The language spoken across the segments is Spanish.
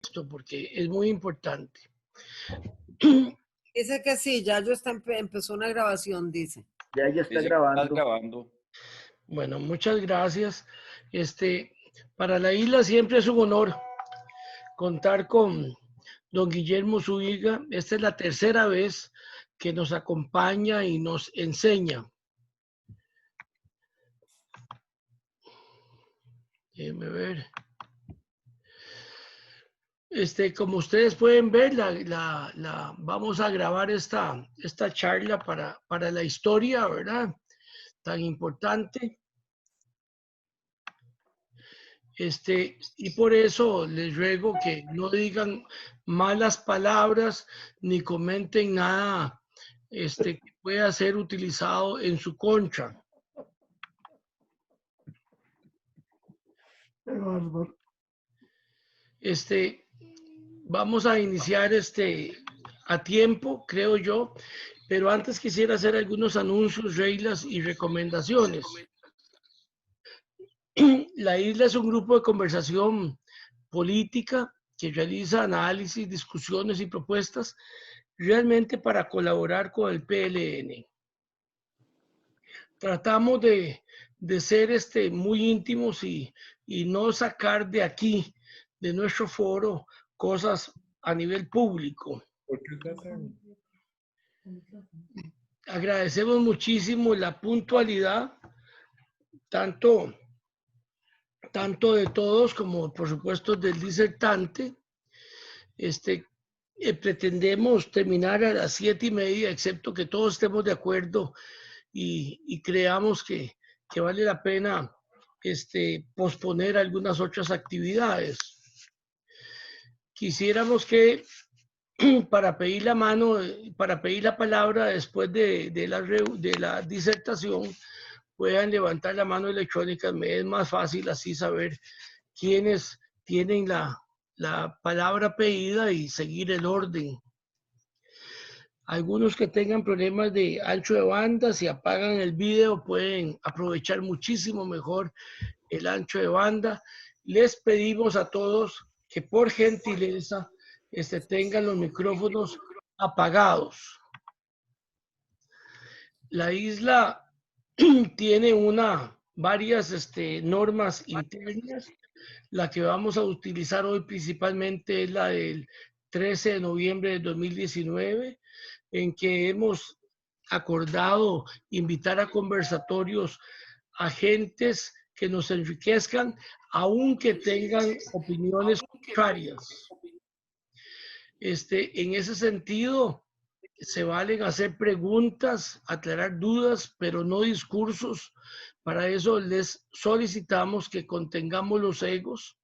esto porque es muy importante. Dice que sí, ya yo empezó una grabación, dice. Ya ella está Dice que estás grabando. grabando. Bueno, muchas gracias. Para la isla siempre es un honor contar con don Guillermo Zúñiga. Esta es la tercera vez que nos acompaña y nos enseña. Déjenme ver. Como ustedes pueden ver, vamos a grabar esta charla para la historia, ¿verdad? Tan importante. Y por eso les ruego que no digan malas palabras ni comenten nada que pueda ser utilizado en su contra. Vamos a iniciar a tiempo, creo yo, pero antes quisiera hacer algunos anuncios, reglas y recomendaciones. La isla es un grupo de conversación política que realiza análisis, discusiones y propuestas realmente para colaborar con el PLN. Tratamos de ser muy íntimos y no sacar de aquí, de nuestro foro, cosas a nivel público. Agradecemos muchísimo la puntualidad, tanto de todos como por supuesto del disertante. Pretendemos terminar a las 7:30, excepto que todos estemos de acuerdo y creamos que vale la pena posponer algunas otras actividades. Quisiéramos que para pedir la palabra después de la disertación puedan levantar la mano electrónica. Me es más fácil así saber quiénes tienen la palabra pedida y seguir el orden. Algunos que tengan problemas de ancho de banda, si apagan el video pueden aprovechar muchísimo mejor el ancho de banda. Les pedimos a todos que por gentileza tengan los micrófonos apagados. La isla tiene varias normas internas. La que vamos a utilizar hoy principalmente es la del 13 de noviembre de 2019, en que hemos acordado invitar a conversatorios agentes que nos enriquezcan, aunque tengan opiniones contrarias. En ese sentido, se valen hacer preguntas, aclarar dudas, pero no discursos. Para eso les solicitamos que contengamos los egos,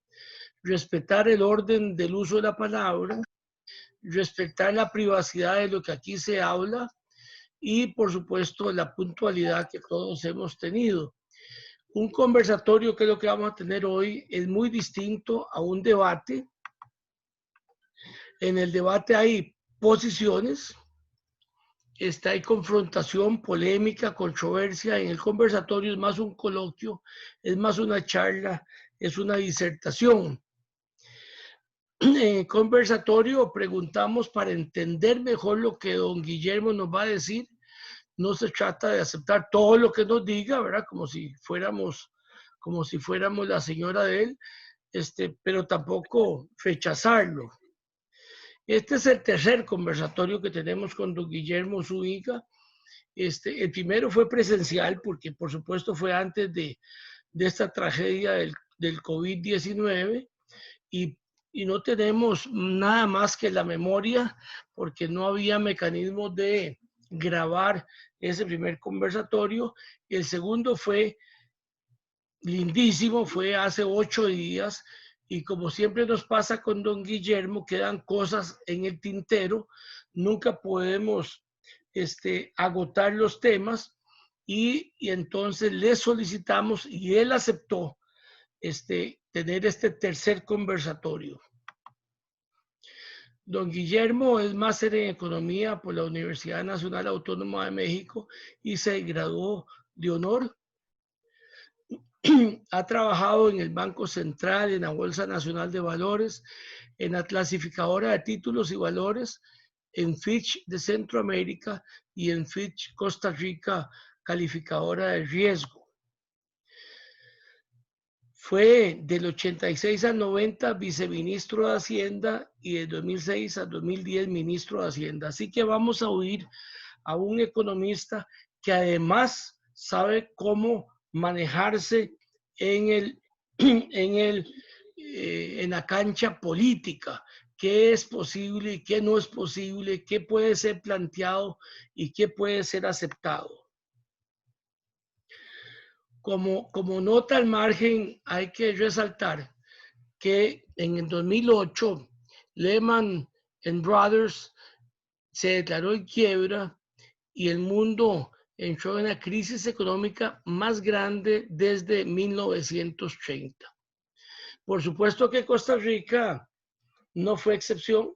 respetar el orden del uso de la palabra, respetar la privacidad de lo que aquí se habla y, por supuesto, la puntualidad que todos hemos tenido. Un conversatorio, que es lo que vamos a tener hoy, es muy distinto a un debate. En el debate hay posiciones, hay confrontación, polémica, controversia. En el conversatorio es más un coloquio, es más una charla, es una disertación. En el conversatorio preguntamos para entender mejor lo que don Guillermo nos va a decir. No se trata de aceptar todo lo que nos diga, ¿verdad? Como si fuéramos la señora de él, pero tampoco rechazarlo. Este es el tercer conversatorio que tenemos con don Guillermo Zúñiga. El primero fue presencial porque, por supuesto, fue antes de esta tragedia del COVID-19 y no tenemos nada más que la memoria porque no había mecanismo de grabar ese primer conversatorio. El segundo fue lindísimo, fue hace 8 días. Y como siempre nos pasa con don Guillermo, quedan cosas en el tintero, nunca podemos agotar los temas y entonces le solicitamos y él aceptó tener este tercer conversatorio. Don Guillermo es máster en Economía por la Universidad Nacional Autónoma de México y se graduó de honor. Ha trabajado en el Banco Central, en la Bolsa Nacional de Valores, en la clasificadora de títulos y valores, en Fitch de Centroamérica y en Fitch Costa Rica, calificadora de riesgo. Fue del 86 al 90 viceministro de Hacienda y del 2006 al 2010 ministro de Hacienda. Así que vamos a oír a un economista que además sabe cómo manejarse en la cancha política, qué es posible y qué no es posible, qué puede ser planteado y qué puede ser aceptado. Como nota al margen, hay que resaltar que en el 2008 Lehman Brothers se declaró en quiebra y el mundo entró en la crisis económica más grande desde 1930. Por supuesto que Costa Rica no fue excepción,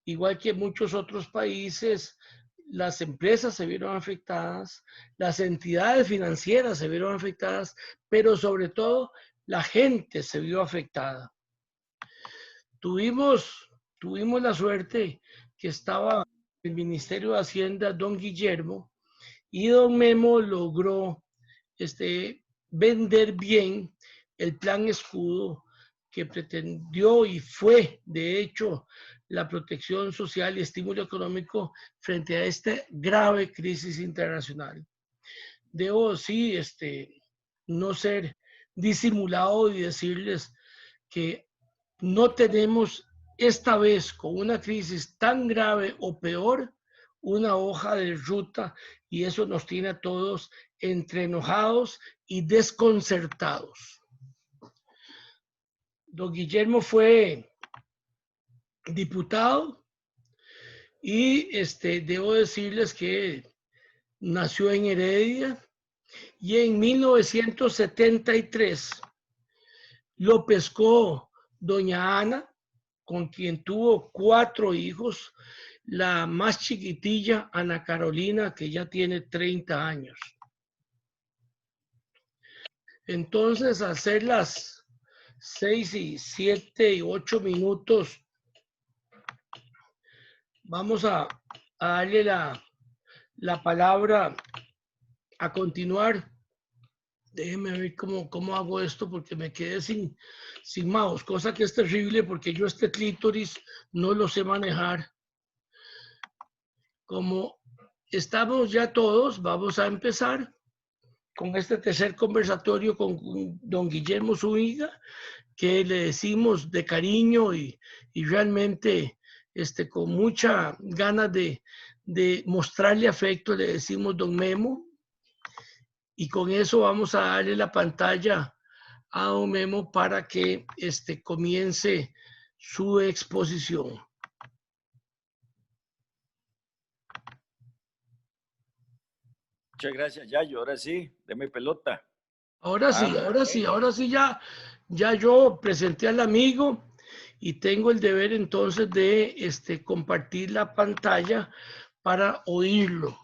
igual que muchos otros países. Las empresas se vieron afectadas, las entidades financieras se vieron afectadas, pero sobre todo la gente se vio afectada. Tuvimos la suerte que estaba el Ministerio de Hacienda, don Guillermo, y don Memo logró vender bien el plan escudo que pretendió y fue, de hecho, la protección social y estímulo económico frente a esta grave crisis internacional. Debo, sí, no ser disimulado y decirles que no tenemos esta vez con una crisis tan grave o peor una hoja de ruta, y eso nos tiene a todos entre enojados y desconcertados. Don Guillermo fue diputado y debo decirles que nació en Heredia y en 1973 lo pescó doña Ana, con quien tuvo 4 hijos, la más chiquitilla, Ana Carolina, que ya tiene 30 años. Entonces, al ser las 6 y 7 y 8 minutos, vamos a darle la palabra a continuar. Déjenme ver cómo hago esto porque me quedé sin mouse, cosa que es terrible porque yo este clítoris no lo sé manejar. Como estamos ya todos, vamos a empezar con este tercer conversatorio con don Guillermo Zúñiga, que le decimos de cariño y realmente con mucha ganas de mostrarle afecto, le decimos don Memo. Y con eso vamos a darle la pantalla a don Memo para que comience su exposición. Muchas gracias, Yayo. Ahora sí, deme pelota. Ahora sí, ya yo presenté al amigo y tengo el deber entonces de compartir la pantalla para oírlo.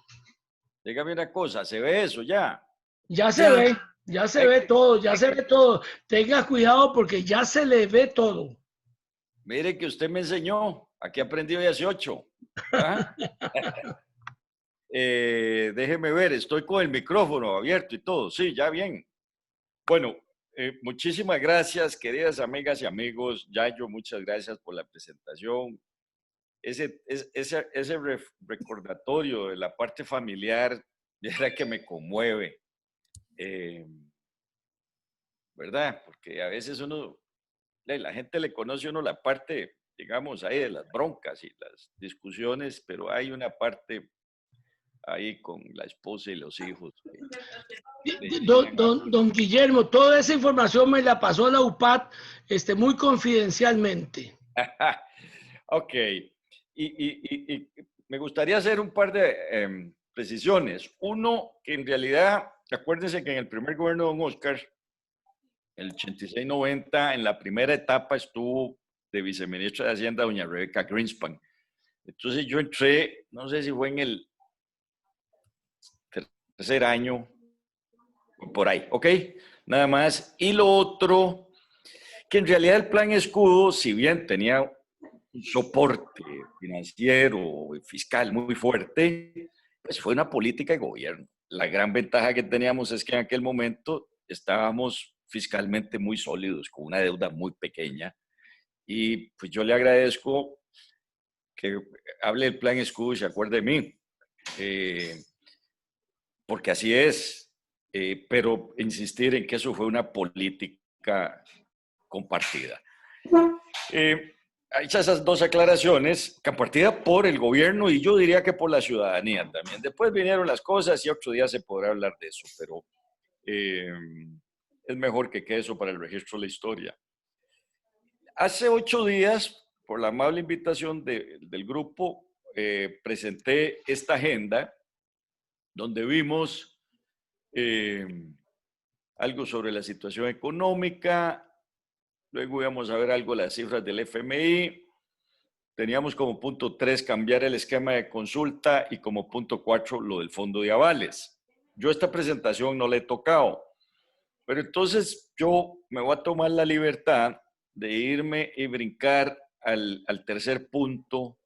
Dígame una cosa, ¿se ve eso ya? Ya se ve todo. Tenga cuidado porque ya se le ve todo. Mire que usted me enseñó, aquí aprendí hoy hace 8. ¿Ah? Déjeme ver, estoy con el micrófono abierto y todo. Sí, ya bien. Bueno, muchísimas gracias, queridas amigas y amigos. Yayo, muchas gracias por la presentación. Ese recordatorio de la parte familiar era que me conmueve. ¿Verdad? Porque a veces la gente le conoce a uno la parte, digamos, ahí de las broncas y las discusiones, pero hay una parte ahí con la esposa y los hijos. Don Guillermo, toda esa información me la pasó la UPAD muy confidencialmente. Ok. Y me gustaría hacer un par de precisiones. Uno, que en realidad, acuérdense que en el primer gobierno de don Oscar, el 86-90, en la primera etapa estuvo de viceministra de Hacienda doña Rebeca Greenspan. Entonces yo entré, no sé si fue en el tercer año, por ahí, ¿ok? Nada más. Y lo otro, que en realidad el plan escudo, si bien tenía un soporte financiero y fiscal muy fuerte, pues fue una política de gobierno. La gran ventaja que teníamos es que en aquel momento estábamos fiscalmente muy sólidos, con una deuda muy pequeña. Y pues yo le agradezco que hable del plan escudo y se acuerde de mí, porque así es, pero insistir en que eso fue una política compartida. Hechas esas dos aclaraciones, compartida por el gobierno y yo diría que por la ciudadanía también. Después vinieron las cosas y otro día se podrá hablar de eso, pero es mejor que quede eso para el registro de la historia. Hace 8 días, por la amable invitación del grupo, presenté esta agenda donde vimos algo sobre la situación económica, luego íbamos a ver algo de las cifras del FMI, teníamos como punto 3 cambiar el esquema de consulta y como punto 4 lo del fondo de avales. Yo esta presentación no la he tocado, pero entonces yo me voy a tomar la libertad de irme y brincar al tercer punto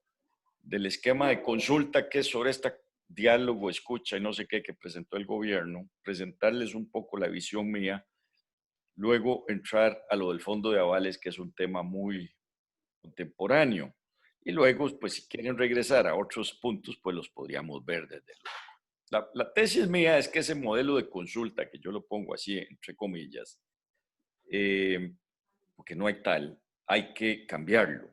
del esquema de consulta, que es sobre este diálogo, escucha y no sé qué que presentó el gobierno, presentarles un poco la visión mía, luego entrar a lo del fondo de avales, que es un tema muy contemporáneo, y luego, pues si quieren regresar a otros puntos, pues los podríamos ver desde luego. La tesis mía es que ese modelo de consulta, que yo lo pongo así entre comillas, porque no hay tal, hay que cambiarlo.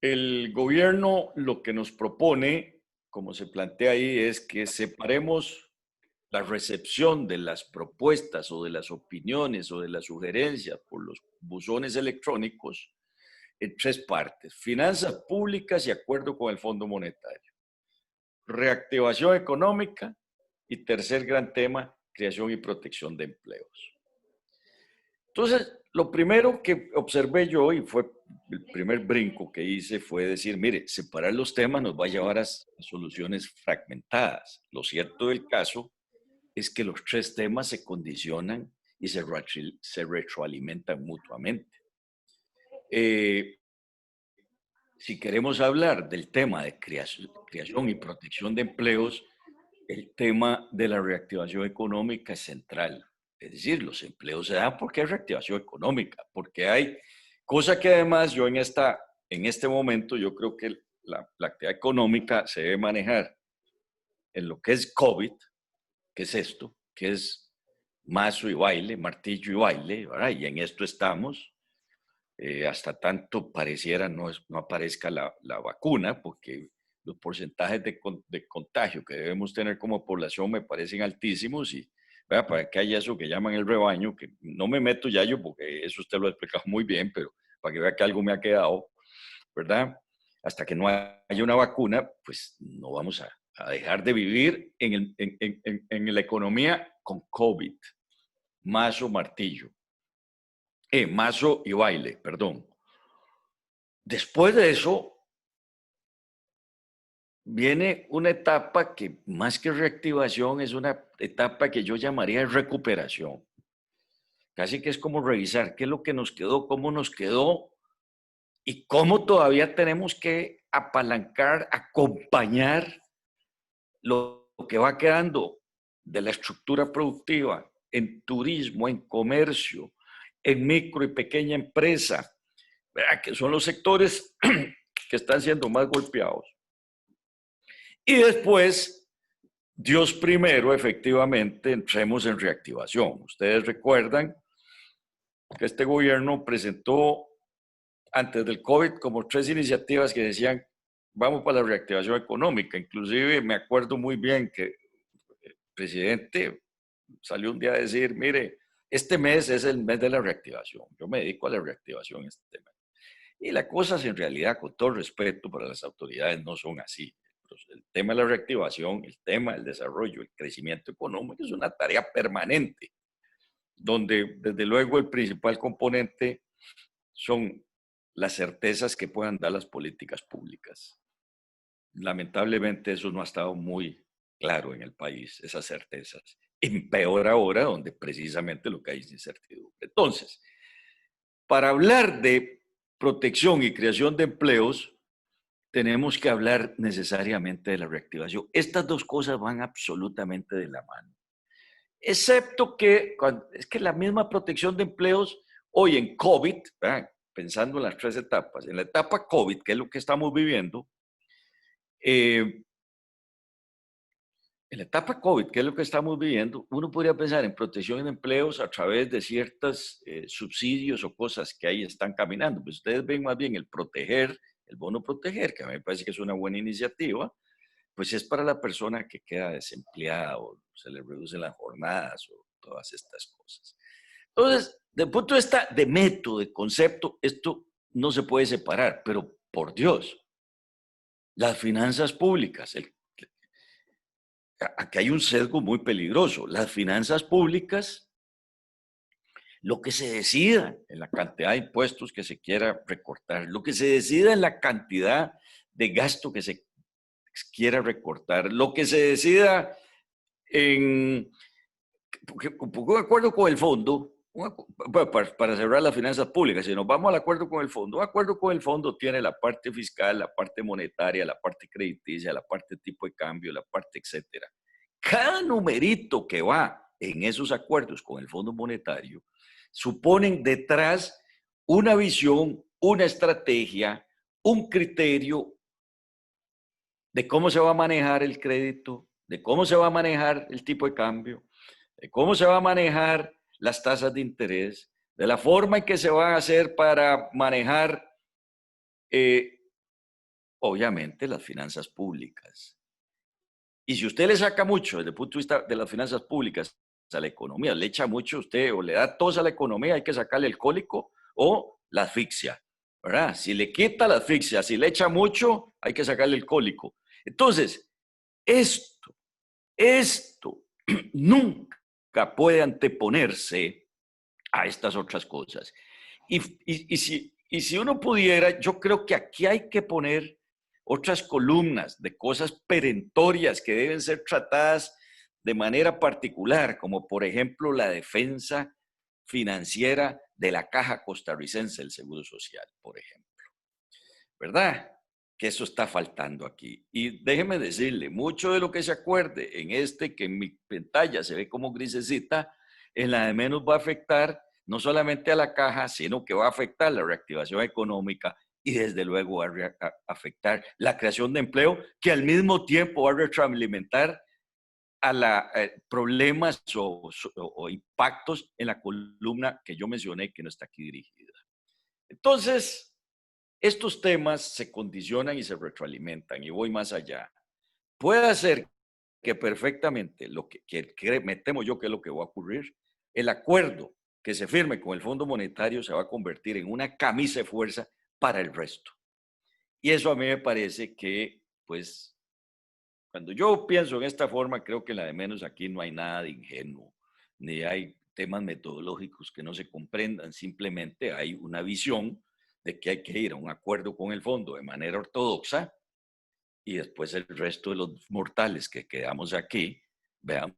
El gobierno lo que nos propone, como se plantea ahí, es que separemos la recepción de las propuestas o de las opiniones o de las sugerencias por los buzones electrónicos en 3 partes: finanzas públicas y acuerdo con el Fondo Monetario, reactivación económica y tercer gran tema, creación y protección de empleos. Entonces, lo primero que observé yo, y fue el primer brinco que hice, fue decir, mire, separar los temas nos va a llevar a soluciones fragmentadas. Lo cierto del caso es que los 3 temas se condicionan y se retroalimentan mutuamente. Si queremos hablar del tema de creación y protección de empleos, el tema de la reactivación económica es central. Es decir, los empleos se dan porque hay reactivación económica, porque hay cosa que además yo en este momento yo creo que la actividad económica se debe manejar en lo que es COVID, que es esto, que es mazo y baile, martillo y baile, ¿verdad? Y en esto estamos. Hasta tanto pareciera no aparezca la vacuna, porque los porcentajes de contagio que debemos tener como población me parecen altísimos y vea, para que haya eso que llaman el rebaño, que no me meto ya yo, porque eso usted lo ha explicado muy bien, pero para que vea que algo me ha quedado, ¿verdad? Hasta que no haya una vacuna, pues no vamos a dejar de vivir en la economía con COVID, mazo, martillo. Mazo y baile, perdón. Después de eso, viene una etapa que más que reactivación es una etapa que yo llamaría recuperación. Casi que es como revisar qué es lo que nos quedó, cómo nos quedó y cómo todavía tenemos que apalancar, acompañar lo que va quedando de la estructura productiva en turismo, en comercio, en micro y pequeña empresa, ¿verdad? Que son los sectores que están siendo más golpeados. Y después, Dios primero, efectivamente, entremos en reactivación. Ustedes recuerdan que este gobierno presentó antes del COVID como 3 iniciativas que decían, vamos para la reactivación económica. Inclusive me acuerdo muy bien que el presidente salió un día a decir, mire, este mes es el mes de la reactivación. Yo me dedico a la reactivación este mes. Y las cosas en realidad, con todo respeto para las autoridades, no son así. El tema de la reactivación, el tema del desarrollo, el crecimiento económico es una tarea permanente, donde desde luego el principal componente son las certezas que puedan dar las políticas públicas. Lamentablemente eso no ha estado muy claro en el país, esas certezas. Y peor ahora, donde precisamente lo que hay es incertidumbre. Entonces, para hablar de protección y creación de empleos, tenemos que hablar necesariamente de la reactivación. Estas dos cosas van absolutamente de la mano. Excepto que es que la misma protección de empleos hoy en COVID, ¿verdad? Pensando en las tres etapas, en la etapa COVID, que es lo que estamos viviendo, en la etapa COVID, que es lo que estamos viviendo, uno podría pensar en protección de empleos a través de ciertos subsidios o cosas que ahí están caminando. Pues ustedes ven más bien el proteger, el bono proteger, que a mí me parece que es una buena iniciativa, pues es para la persona que queda desempleada o se le reducen las jornadas o todas estas cosas. Entonces, desde el punto de vista de método, de concepto, esto no se puede separar, pero por Dios, las finanzas públicas, aquí hay un sesgo muy peligroso. Las finanzas públicas, lo que se decida en la cantidad de impuestos que se quiera recortar, lo que se decida en la cantidad de gasto que se quiera recortar, lo que se decida en, un poco de acuerdo con el fondo, para cerrar las finanzas públicas, si nos vamos al acuerdo con el fondo, un acuerdo con el fondo tiene la parte fiscal, la parte monetaria, la parte crediticia, la parte tipo de cambio, la parte etcétera. Cada numerito que va en esos acuerdos con el Fondo Monetario suponen detrás una visión, una estrategia, un criterio de cómo se va a manejar el crédito, de cómo se va a manejar el tipo de cambio, de cómo se va a manejar las tasas de interés, de la forma en que se va a hacer para manejar, obviamente, las finanzas públicas. Y si usted le saca mucho desde el punto de vista de las finanzas públicas a la economía, le echa mucho usted o le da tos a la economía, hay que sacarle el cólico o la asfixia, ¿verdad? Si le quita la asfixia, si le echa mucho, hay que sacarle el cólico. Entonces, esto nunca puede anteponerse a estas otras cosas. Y si uno pudiera, yo creo que aquí hay que poner otras columnas de cosas perentorias que deben ser tratadas de manera particular, como por ejemplo la defensa financiera de la Caja Costarricense del Seguro Social, por ejemplo. ¿Verdad? Que eso está faltando aquí. Y déjeme decirle, mucho de lo que se acuerde en que en mi pantalla se ve como grisecita, en la de menos va a afectar no solamente a la caja, sino que va a afectar la reactivación económica y desde luego va a afectar la creación de empleo, que al mismo tiempo va a retroalimentar a los problemas o impactos en la columna que yo mencioné que no está aquí dirigida. Entonces, estos temas se condicionan y se retroalimentan, y voy más allá. Puede ser que perfectamente lo que me temo yo que es lo que va a ocurrir, el acuerdo que se firme con el Fondo Monetario se va a convertir en una camisa de fuerza para el resto. Y eso a mí me parece que, pues, cuando yo pienso en esta forma, creo que la de menos aquí no hay nada de ingenuo, ni hay temas metodológicos que no se comprendan, simplemente hay una visión de que hay que ir a un acuerdo con el fondo de manera ortodoxa y después el resto de los mortales que quedamos aquí, veamos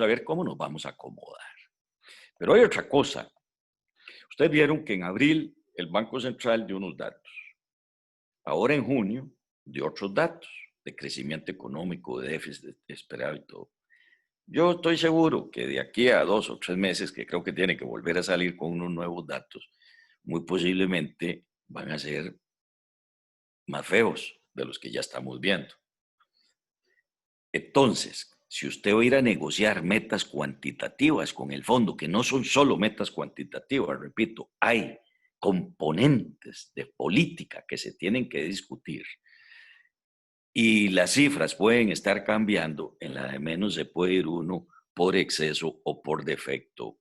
a ver cómo nos vamos a acomodar. Pero hay otra cosa. Ustedes vieron que en abril el Banco Central dio unos datos. Ahora en junio dio otros datos de crecimiento económico, de déficit esperado y todo. Yo estoy seguro que de aquí a 2 o 3 meses, que creo que tiene que volver a salir con unos nuevos datos, muy posiblemente van a ser más feos de los que ya estamos viendo. Entonces, si usted va a ir a negociar metas cuantitativas con el fondo, que no son solo metas cuantitativas, repito, hay componentes de política que se tienen que discutir y las cifras pueden estar cambiando, en la de menos se puede ir uno por exceso o por defecto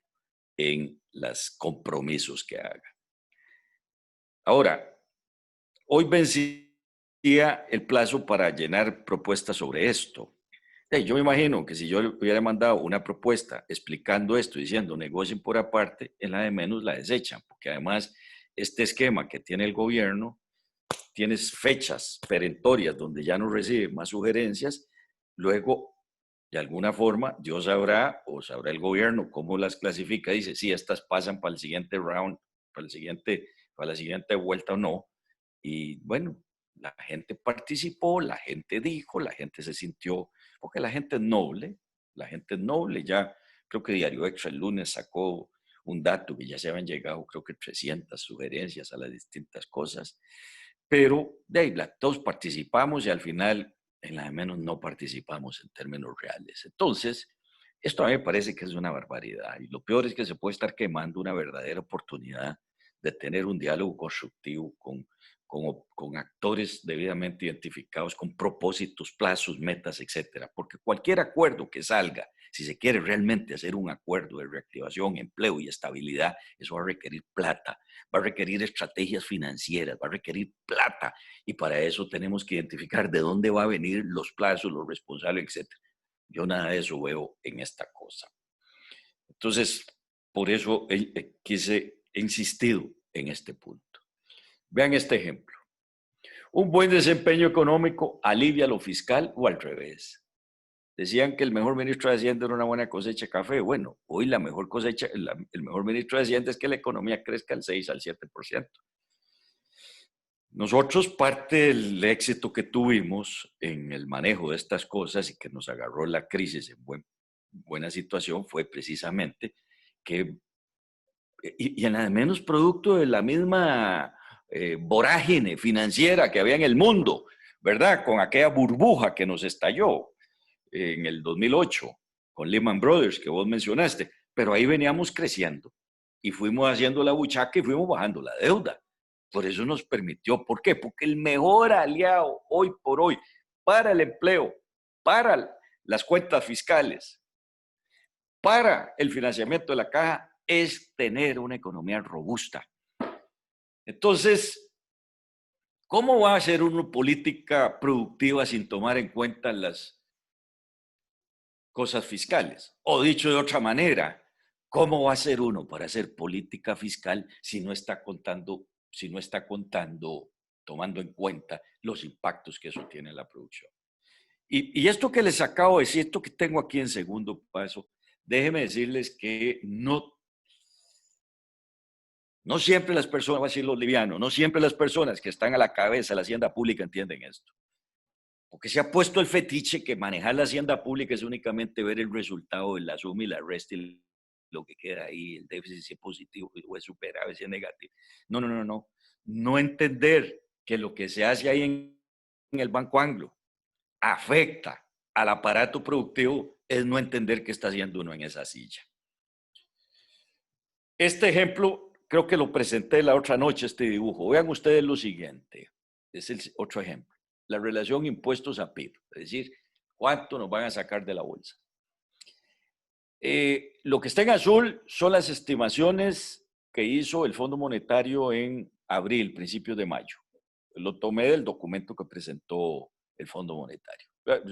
en los compromisos que haga. Ahora, hoy vencía el plazo para llenar propuestas sobre esto. Yo me imagino que si yo le hubiera mandado una propuesta explicando esto, diciendo negocien por aparte, en la de menos la desechan, porque además este esquema que tiene el gobierno, tienes fechas perentorias donde ya no recibe más sugerencias, luego de alguna forma Dios sabrá o sabrá el gobierno cómo las clasifica, dice, sí, estas pasan para el siguiente round, para para la siguiente vuelta o no. Y bueno, la gente participó, la gente dijo, la gente se sintió, porque la gente es noble. Ya creo que Diario Extra el lunes sacó un dato que ya se habían llegado, creo que 300 sugerencias a las distintas cosas, pero de ahí todos participamos y al final en la de menos no participamos en términos reales. Entonces, esto a mí me parece que es una barbaridad y lo peor es que se puede estar quemando una verdadera oportunidad de tener un diálogo constructivo con actores debidamente identificados, con propósitos, plazos, metas, etcétera. Porque cualquier acuerdo que salga, si se quiere realmente hacer un acuerdo de reactivación, empleo y estabilidad, eso va a requerir plata, va a requerir estrategias financieras, va a requerir plata. Y para eso tenemos que identificar de dónde van a venir los plazos, los responsables, etcétera. Yo nada de eso veo en esta cosa. Entonces, por eso he insistido en este punto. Vean este ejemplo. Un buen desempeño económico alivia lo fiscal o al revés. Decían que el mejor ministro de Hacienda era una buena cosecha de café. Bueno, hoy la mejor cosecha, el mejor ministro de Hacienda es que la economía crezca al 6 al 7%. Nosotros, parte del éxito que tuvimos en el manejo de estas cosas y que nos agarró la crisis en buena situación fue precisamente que, y en la menos producto de la misma vorágine financiera que había en el mundo, ¿verdad? Con aquella burbuja que nos estalló en el 2008, con Lehman Brothers, que vos mencionaste, pero ahí veníamos creciendo y fuimos haciendo la buchaca y fuimos bajando la deuda. Por eso nos permitió, ¿por qué? Porque el mejor aliado hoy por hoy para el empleo, para las cuentas fiscales, para el financiamiento de la caja, es tener una economía robusta. Entonces, ¿cómo va a hacer una política productiva sin tomar en cuenta las cosas fiscales? O dicho de otra manera, ¿cómo va a ser uno para hacer política fiscal si no está tomando en cuenta los impactos que eso tiene en la producción? Y esto que les acabo de decir, esto que tengo aquí en segundo paso, déjenme decirles que no siempre las personas, voy a decir los livianos, no siempre las personas que están a la cabeza de la hacienda pública entienden esto. Porque se ha puesto el fetiche que manejar la hacienda pública es únicamente ver el resultado de la suma y la resta y lo que queda ahí, el déficit si es positivo o es superávit, si es negativo. No. No entender que lo que se hace ahí en el Banco Anglo afecta al aparato productivo es no entender qué está haciendo uno en esa silla. Este ejemplo creo que lo presenté la otra noche, este dibujo. Vean ustedes lo siguiente. Es el otro ejemplo. La relación impuestos a PIB, es decir, cuánto nos van a sacar de la bolsa. Lo que está en azul son las estimaciones que hizo el Fondo Monetario en abril, principios de mayo. Lo tomé del documento que presentó el Fondo Monetario.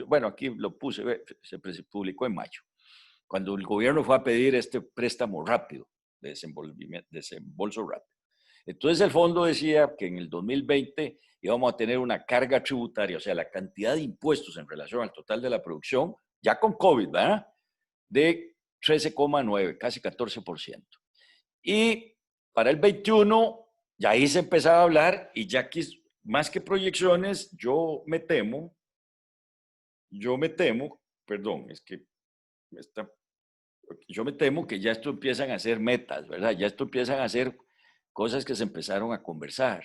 Bueno, aquí lo puse, se publicó en mayo, cuando el gobierno fue a pedir este préstamo rápido, de desembolso rápido. Entonces el fondo decía que en el 2020 íbamos a tener una carga tributaria, o sea, la cantidad de impuestos en relación al total de la producción, ya con COVID, ¿verdad? De 13,9, casi 14%. Y para el 21, ya ahí se empezaba a hablar y ya aquí, más que proyecciones, yo me temo, perdón, es que yo me temo que ya esto empiezan a ser metas, ¿verdad? Ya esto empiezan a ser cosas que se empezaron a conversar.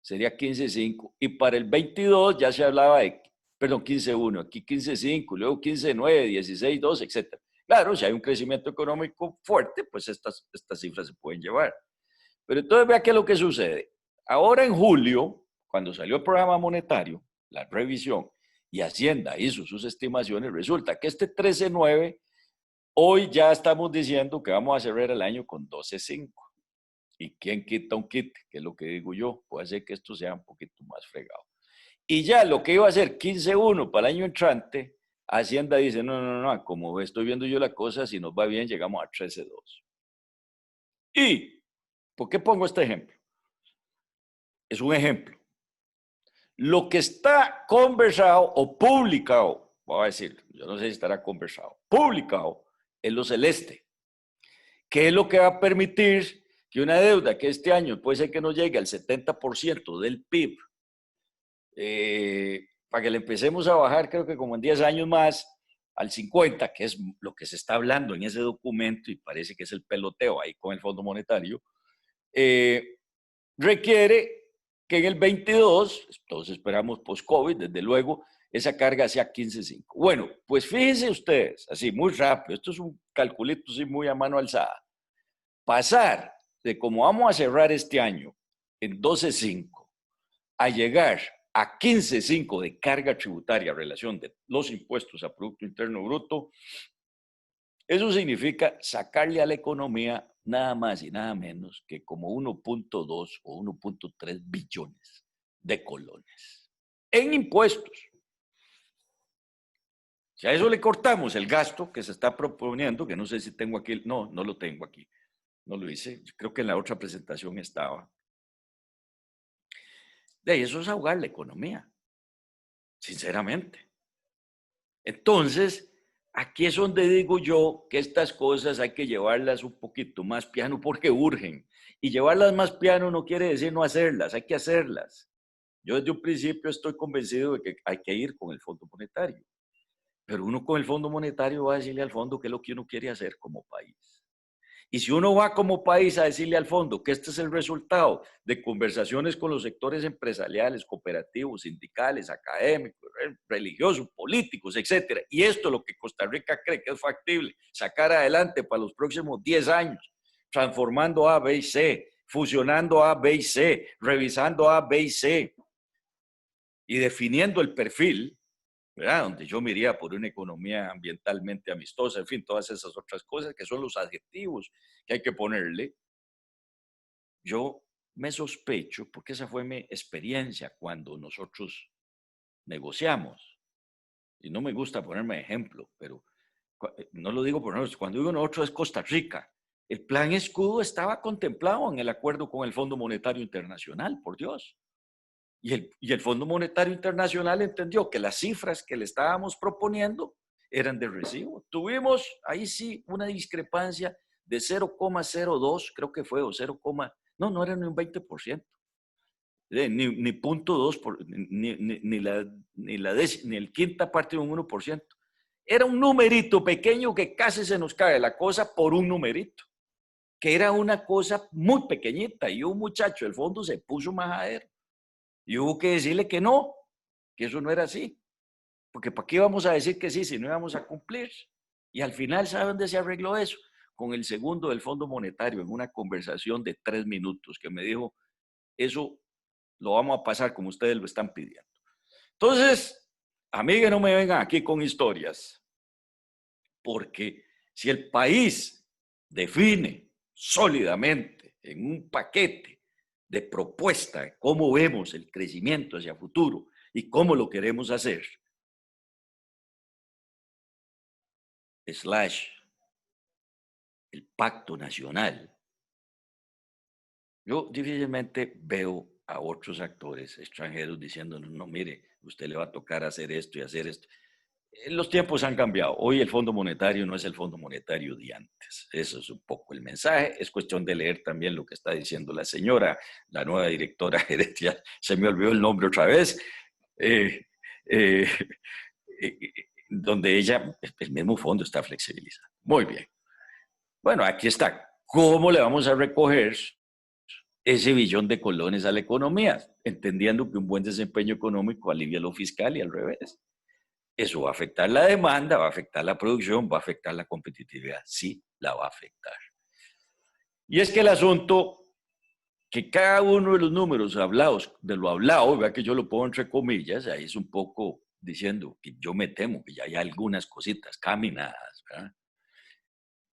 Sería 15.5. Y para el 22 ya se hablaba de, perdón, 15.1, aquí 15.5, luego 15.9, 16.2, etc. Claro, si hay un crecimiento económico fuerte, pues estas cifras se pueden llevar. Pero entonces vea qué es lo que sucede. Ahora en julio, cuando salió el programa monetario, la revisión, y Hacienda hizo sus estimaciones, resulta que este 13.9, hoy ya estamos diciendo que vamos a cerrar el año con 12.5. ¿Y quién quita un kit? Que es lo que digo yo. Puede ser que esto sea un poquito más fregado. Y ya lo que iba a ser 15.1 para el año entrante, Hacienda dice, no, como estoy viendo yo la cosa, si nos va bien, llegamos a 13.2. ¿Y por qué pongo este ejemplo? Es un ejemplo. Lo que está conversado o publicado, voy a decir, yo no sé si estará conversado, publicado, es lo celeste, que es lo que va a permitir que una deuda que este año puede ser que no llegue al 70% del PIB, para que le empecemos a bajar, creo que como en 10 años más, al 50, que es lo que se está hablando en ese documento, y parece que es el peloteo ahí con el Fondo Monetario, requiere que en el 22, todos esperamos post-COVID, desde luego, esa carga sea 15.5. Bueno, pues fíjense ustedes, así muy rápido, esto es un calculito así muy a mano alzada. Pasar de como vamos a cerrar este año en 12.5 a llegar a 15.5 de carga tributaria en relación de los impuestos a Producto Interno Bruto, eso significa sacarle a la economía nada más y nada menos que como 1.2 o 1.3 billones de colones en impuestos. Si a eso le cortamos el gasto que se está proponiendo, que no sé si tengo aquí, no lo tengo aquí, no lo hice, creo que en la otra presentación estaba. De eso es ahogar la economía, sinceramente. Entonces, aquí es donde digo yo que estas cosas hay que llevarlas un poquito más piano porque urgen. Y llevarlas más piano no quiere decir no hacerlas, hay que hacerlas. Yo desde un principio estoy convencido de que hay que ir con el Fondo Monetario. Pero uno con el Fondo Monetario va a decirle al fondo qué es lo que uno quiere hacer como país. Y si uno va como país a decirle al fondo que este es el resultado de conversaciones con los sectores empresariales, cooperativos, sindicales, académicos, religiosos, políticos, etcétera, y esto es lo que Costa Rica cree que es factible sacar adelante para los próximos 10 años, transformando A, B y C, fusionando A, B y C, revisando A, B y C, y definiendo el perfil, ¿verdad? Donde yo me iría por una economía ambientalmente amistosa, en fin, todas esas otras cosas que son los adjetivos que hay que ponerle. Yo me sospecho, porque esa fue mi experiencia cuando nosotros negociamos, y no me gusta ponerme ejemplo, pero no lo digo por nosotros, cuando digo nosotros es Costa Rica. El plan escudo estaba contemplado en el acuerdo con el Fondo Monetario Internacional, por Dios. Y el Fondo Monetario Internacional entendió que las cifras que le estábamos proponiendo eran de recibo. Tuvimos ahí sí una discrepancia de 0,02, creo que fue, o 0, no era ni un 20%, ni 0.2, ni el quinta parte de un 1%. Era un numerito pequeño que casi se nos cae la cosa por un numerito, que era una cosa muy pequeñita, y un muchacho del fondo se puso majadero. Y hubo que decirle que no, que eso no era así. Porque ¿para qué íbamos a decir que sí si no íbamos a cumplir? Y al final, ¿sabe dónde se arregló eso? Con el segundo del Fondo Monetario, en una conversación de 3 minutos, que me dijo, eso lo vamos a pasar como ustedes lo están pidiendo. Entonces, a mí que no me vengan aquí con historias, porque si el país define sólidamente en un paquete de propuesta de cómo vemos el crecimiento hacia futuro y cómo lo queremos hacer, el pacto nacional, yo difícilmente veo a otros actores extranjeros diciéndonos, no, mire, usted le va a tocar hacer esto y hacer esto. Los tiempos han cambiado. Hoy el Fondo Monetario no es el Fondo Monetario de antes. Eso es un poco el mensaje. Es cuestión de leer también lo que está diciendo la señora, la nueva directora gerente. Se me olvidó el nombre otra vez. Donde ella, el mismo fondo está flexibilizado. Muy bien. Bueno, aquí está. ¿Cómo le vamos a recoger ese billón de colones a la economía? Entendiendo que un buen desempeño económico alivia lo fiscal y al revés. Eso va a afectar la demanda, va a afectar la producción, va a afectar la competitividad. Sí, la va a afectar. Y es que el asunto, que cada uno de los números hablados, de lo hablado, vea que yo lo pongo entre comillas, ahí es un poco diciendo que yo me temo que ya hay algunas cositas caminadas, ¿verdad?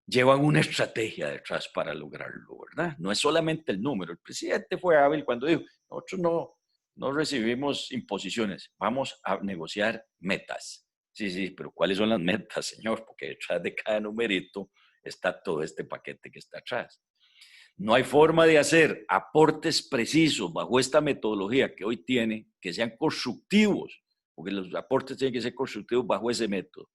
Llevan una estrategia detrás para lograrlo, ¿verdad? No es solamente el número. El presidente fue hábil cuando dijo, nosotros no recibimos imposiciones, vamos a negociar metas. Sí, pero ¿cuáles son las metas, señor? Porque detrás de cada numerito está todo este paquete que está atrás. No hay forma de hacer aportes precisos bajo esta metodología que hoy tiene, que sean constructivos, porque los aportes tienen que ser constructivos bajo ese método,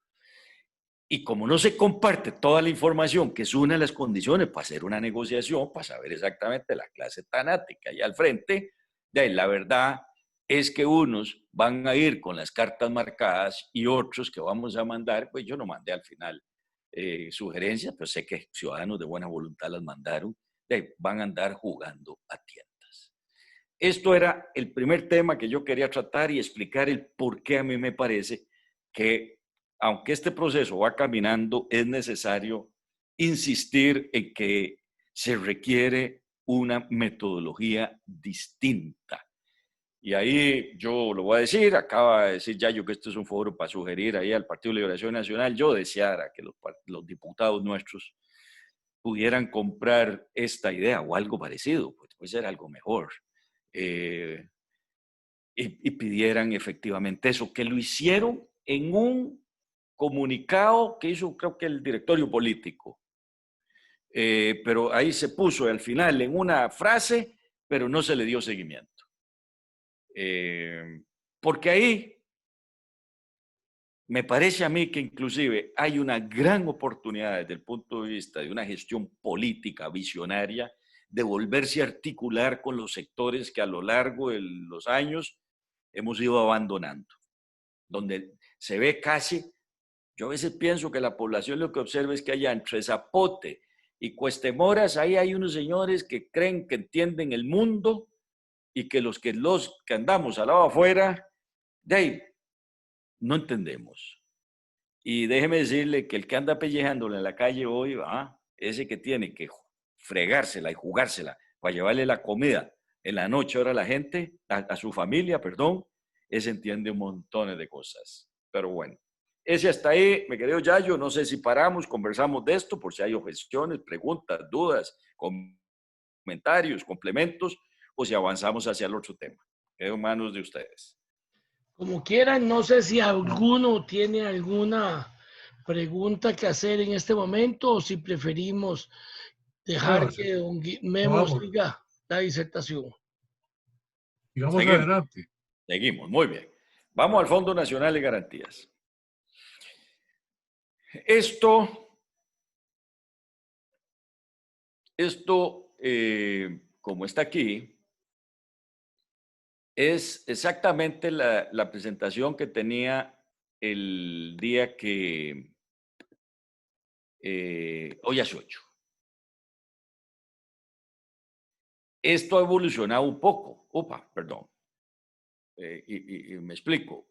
Y como no se comparte toda la información, que es una de las condiciones para hacer una negociación, para saber exactamente la clase tanática y al frente, de ahí, la verdad es que unos van a ir con las cartas marcadas y otros que vamos a mandar, pues yo no mandé al final sugerencias, pero sé que ciudadanos de buena voluntad las mandaron, de ahí, van a andar jugando a tiendas. Esto era el primer tema que yo quería tratar y explicar el por qué a mí me parece que, aunque este proceso va caminando, es necesario insistir en que se requiere una metodología distinta. Y ahí yo lo voy a decir, acaba de decir Yayo que este es un foro para sugerir ahí al Partido de Liberación Nacional. Yo deseara que los diputados nuestros pudieran comprar esta idea o algo parecido, pues puede ser algo mejor. Eh, y pidieran efectivamente eso, que lo hicieron en un comunicado que hizo creo que el directorio político. Pero ahí se puso al final en una frase, pero no se le dio seguimiento. Porque ahí me parece a mí que inclusive hay una gran oportunidad desde el punto de vista de una gestión política visionaria de volverse a articular con los sectores que a lo largo de los años hemos ido abandonando, donde se ve casi, yo a veces pienso que la población lo que observa es que allá entre Zapote y Cuestemoras, ahí hay unos señores que creen que entienden el mundo y que los que andamos al lado afuera, de ahí, no entendemos. Y déjeme decirle que el que anda pellejándole en la calle hoy, ese que tiene que fregársela y jugársela para llevarle la comida en la noche ahora a la gente, a su familia, perdón, ese entiende un montón de cosas. Pero bueno, ese hasta ahí, me querido Yayo, no sé si paramos, conversamos de esto, por si hay objeciones, preguntas, dudas, comentarios, complementos, o si avanzamos hacia el otro tema. Quedo en manos de ustedes. Como quieran, no sé si alguno tiene alguna pregunta que hacer en este momento o si preferimos dejar que don Memo siga la disertación. Sigamos adelante. Seguimos, muy bien. Vamos al Fondo Nacional de Garantías. Esto, como está aquí, es exactamente la presentación que tenía el día que, hoy hace 8. Esto ha evolucionado un poco. Perdón. Y me explico.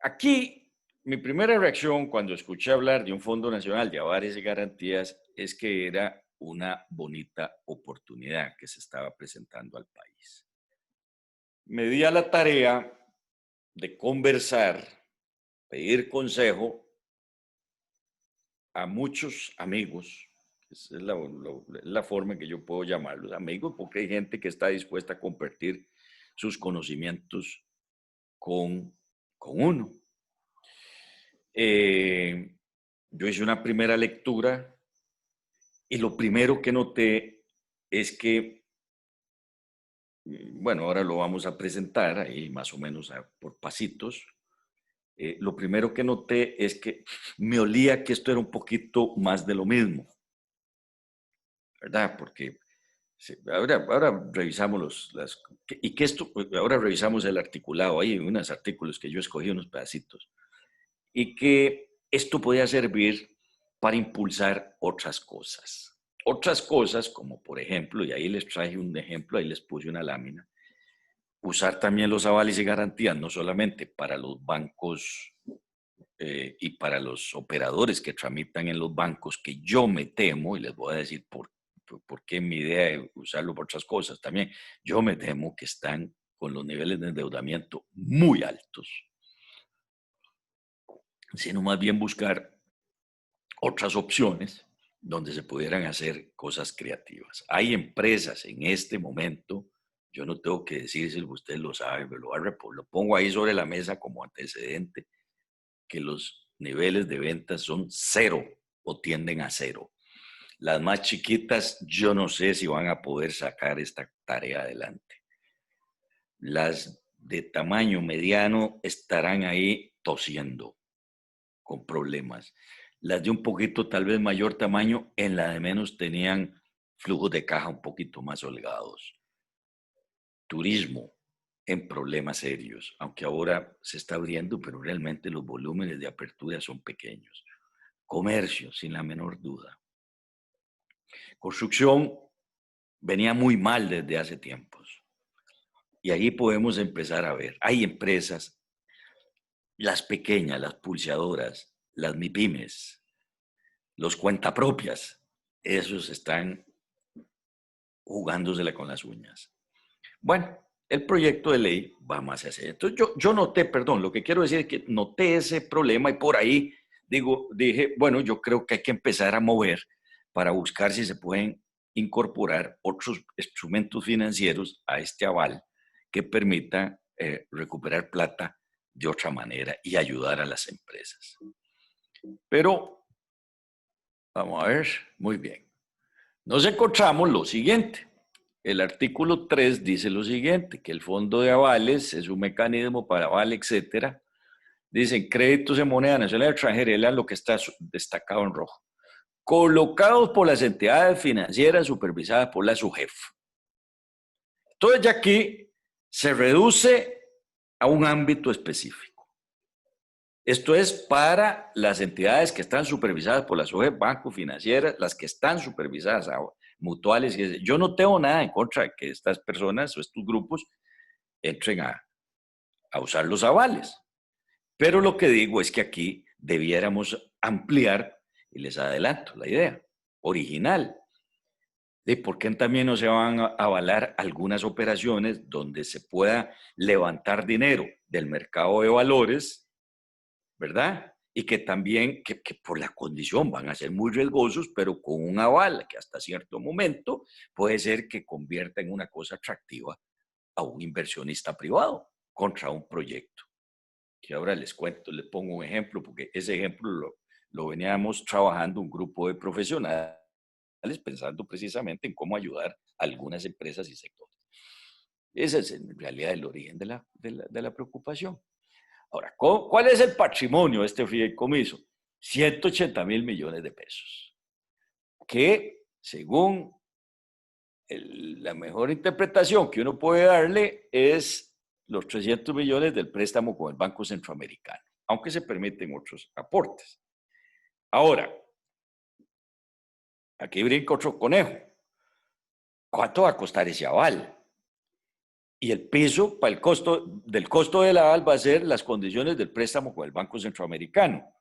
Aquí, mi primera reacción cuando escuché hablar de un Fondo Nacional de Avales y Garantías es que era una bonita oportunidad que se estaba presentando al país. Me di a la tarea de conversar, pedir consejo a muchos amigos, esa es la forma en que yo puedo llamarlos amigos, porque hay gente que está dispuesta a compartir sus conocimientos con uno. Yo hice una primera lectura y lo primero que noté es que, bueno, ahora lo vamos a presentar ahí más o menos por pasitos. Lo primero que noté es que me olía que esto era un poquito más de lo mismo, ¿verdad? Porque ahora revisamos ahora revisamos el articulado, hay unos artículos que yo escogí, unos pedacitos, y que esto podía servir para impulsar otras cosas. Otras cosas, como por ejemplo, y ahí les traje un ejemplo, ahí les puse una lámina, usar también los avales y garantías, no solamente para los bancos y para los operadores que tramitan en los bancos, que yo me temo, y les voy a decir por qué mi idea es usarlo por otras cosas también, yo me temo que están con los niveles de endeudamiento muy altos, sino más bien buscar otras opciones donde se pudieran hacer cosas creativas. Hay empresas en este momento, yo no tengo que decírselo, usted lo sabe, pero lo pongo ahí sobre la mesa como antecedente, que los niveles de ventas son 0 o tienden a 0. Las más chiquitas, yo no sé si van a poder sacar esta tarea adelante. Las de tamaño mediano estarán ahí tosiendo, con problemas. Las de un poquito tal vez mayor tamaño, en la de menos tenían flujos de caja un poquito más holgados. Turismo en problemas serios, aunque ahora se está abriendo, pero realmente los volúmenes de apertura son pequeños. Comercio, sin la menor duda. Construcción venía muy mal desde hace tiempos. Y ahí podemos empezar a ver. Hay empresas, las pequeñas, las pulseadoras, las MIPYMES, los cuentapropias, esos están jugándosela con las uñas. Bueno, el proyecto de ley va más hacia allá. Entonces yo noté, perdón, lo que quiero decir es que noté ese problema y por ahí dije, bueno, yo creo que hay que empezar a mover para buscar si se pueden incorporar otros instrumentos financieros a este aval que permita recuperar plata de otra manera y ayudar a las empresas. Pero, vamos a ver, muy bien. Nos encontramos lo siguiente. El artículo 3 dice lo siguiente, que el fondo de avales es un mecanismo para aval, etcétera. Dicen créditos en moneda nacional y extranjera, lean lo que está destacado en rojo. Colocados por las entidades financieras supervisadas por la SUGEF. Entonces ya aquí se reduce a un ámbito específico. Esto es para las entidades que están supervisadas por la SUGEF, bancos financieras, las que están supervisadas ahora, mutuales. Yo no tengo nada en contra de que estas personas o estos grupos entren a usar los avales. Pero lo que digo es que aquí debiéramos ampliar, y les adelanto la idea original, de por qué también no se van a avalar algunas operaciones donde se pueda levantar dinero del mercado de valores, ¿verdad? Y que también, que por la condición van a ser muy riesgosos, pero con un aval que hasta cierto momento puede ser que convierta en una cosa atractiva a un inversionista privado contra un proyecto. Que ahora les cuento, les pongo un ejemplo, porque ese ejemplo lo veníamos trabajando un grupo de profesionales pensando precisamente en cómo ayudar a algunas empresas y sectores. Ese es en realidad el origen de la preocupación. Ahora, ¿cuál es el patrimonio de este fideicomiso? 180.000 millones de pesos, que según la mejor interpretación que uno puede darle es los 300 millones del préstamo con el Banco Centroamericano, aunque se permiten otros aportes. Ahora, aquí brinca otro conejo. ¿Cuánto va a costar ese aval? Y el piso para el costo del aval va a ser las condiciones del préstamo con el Banco Centroamericano.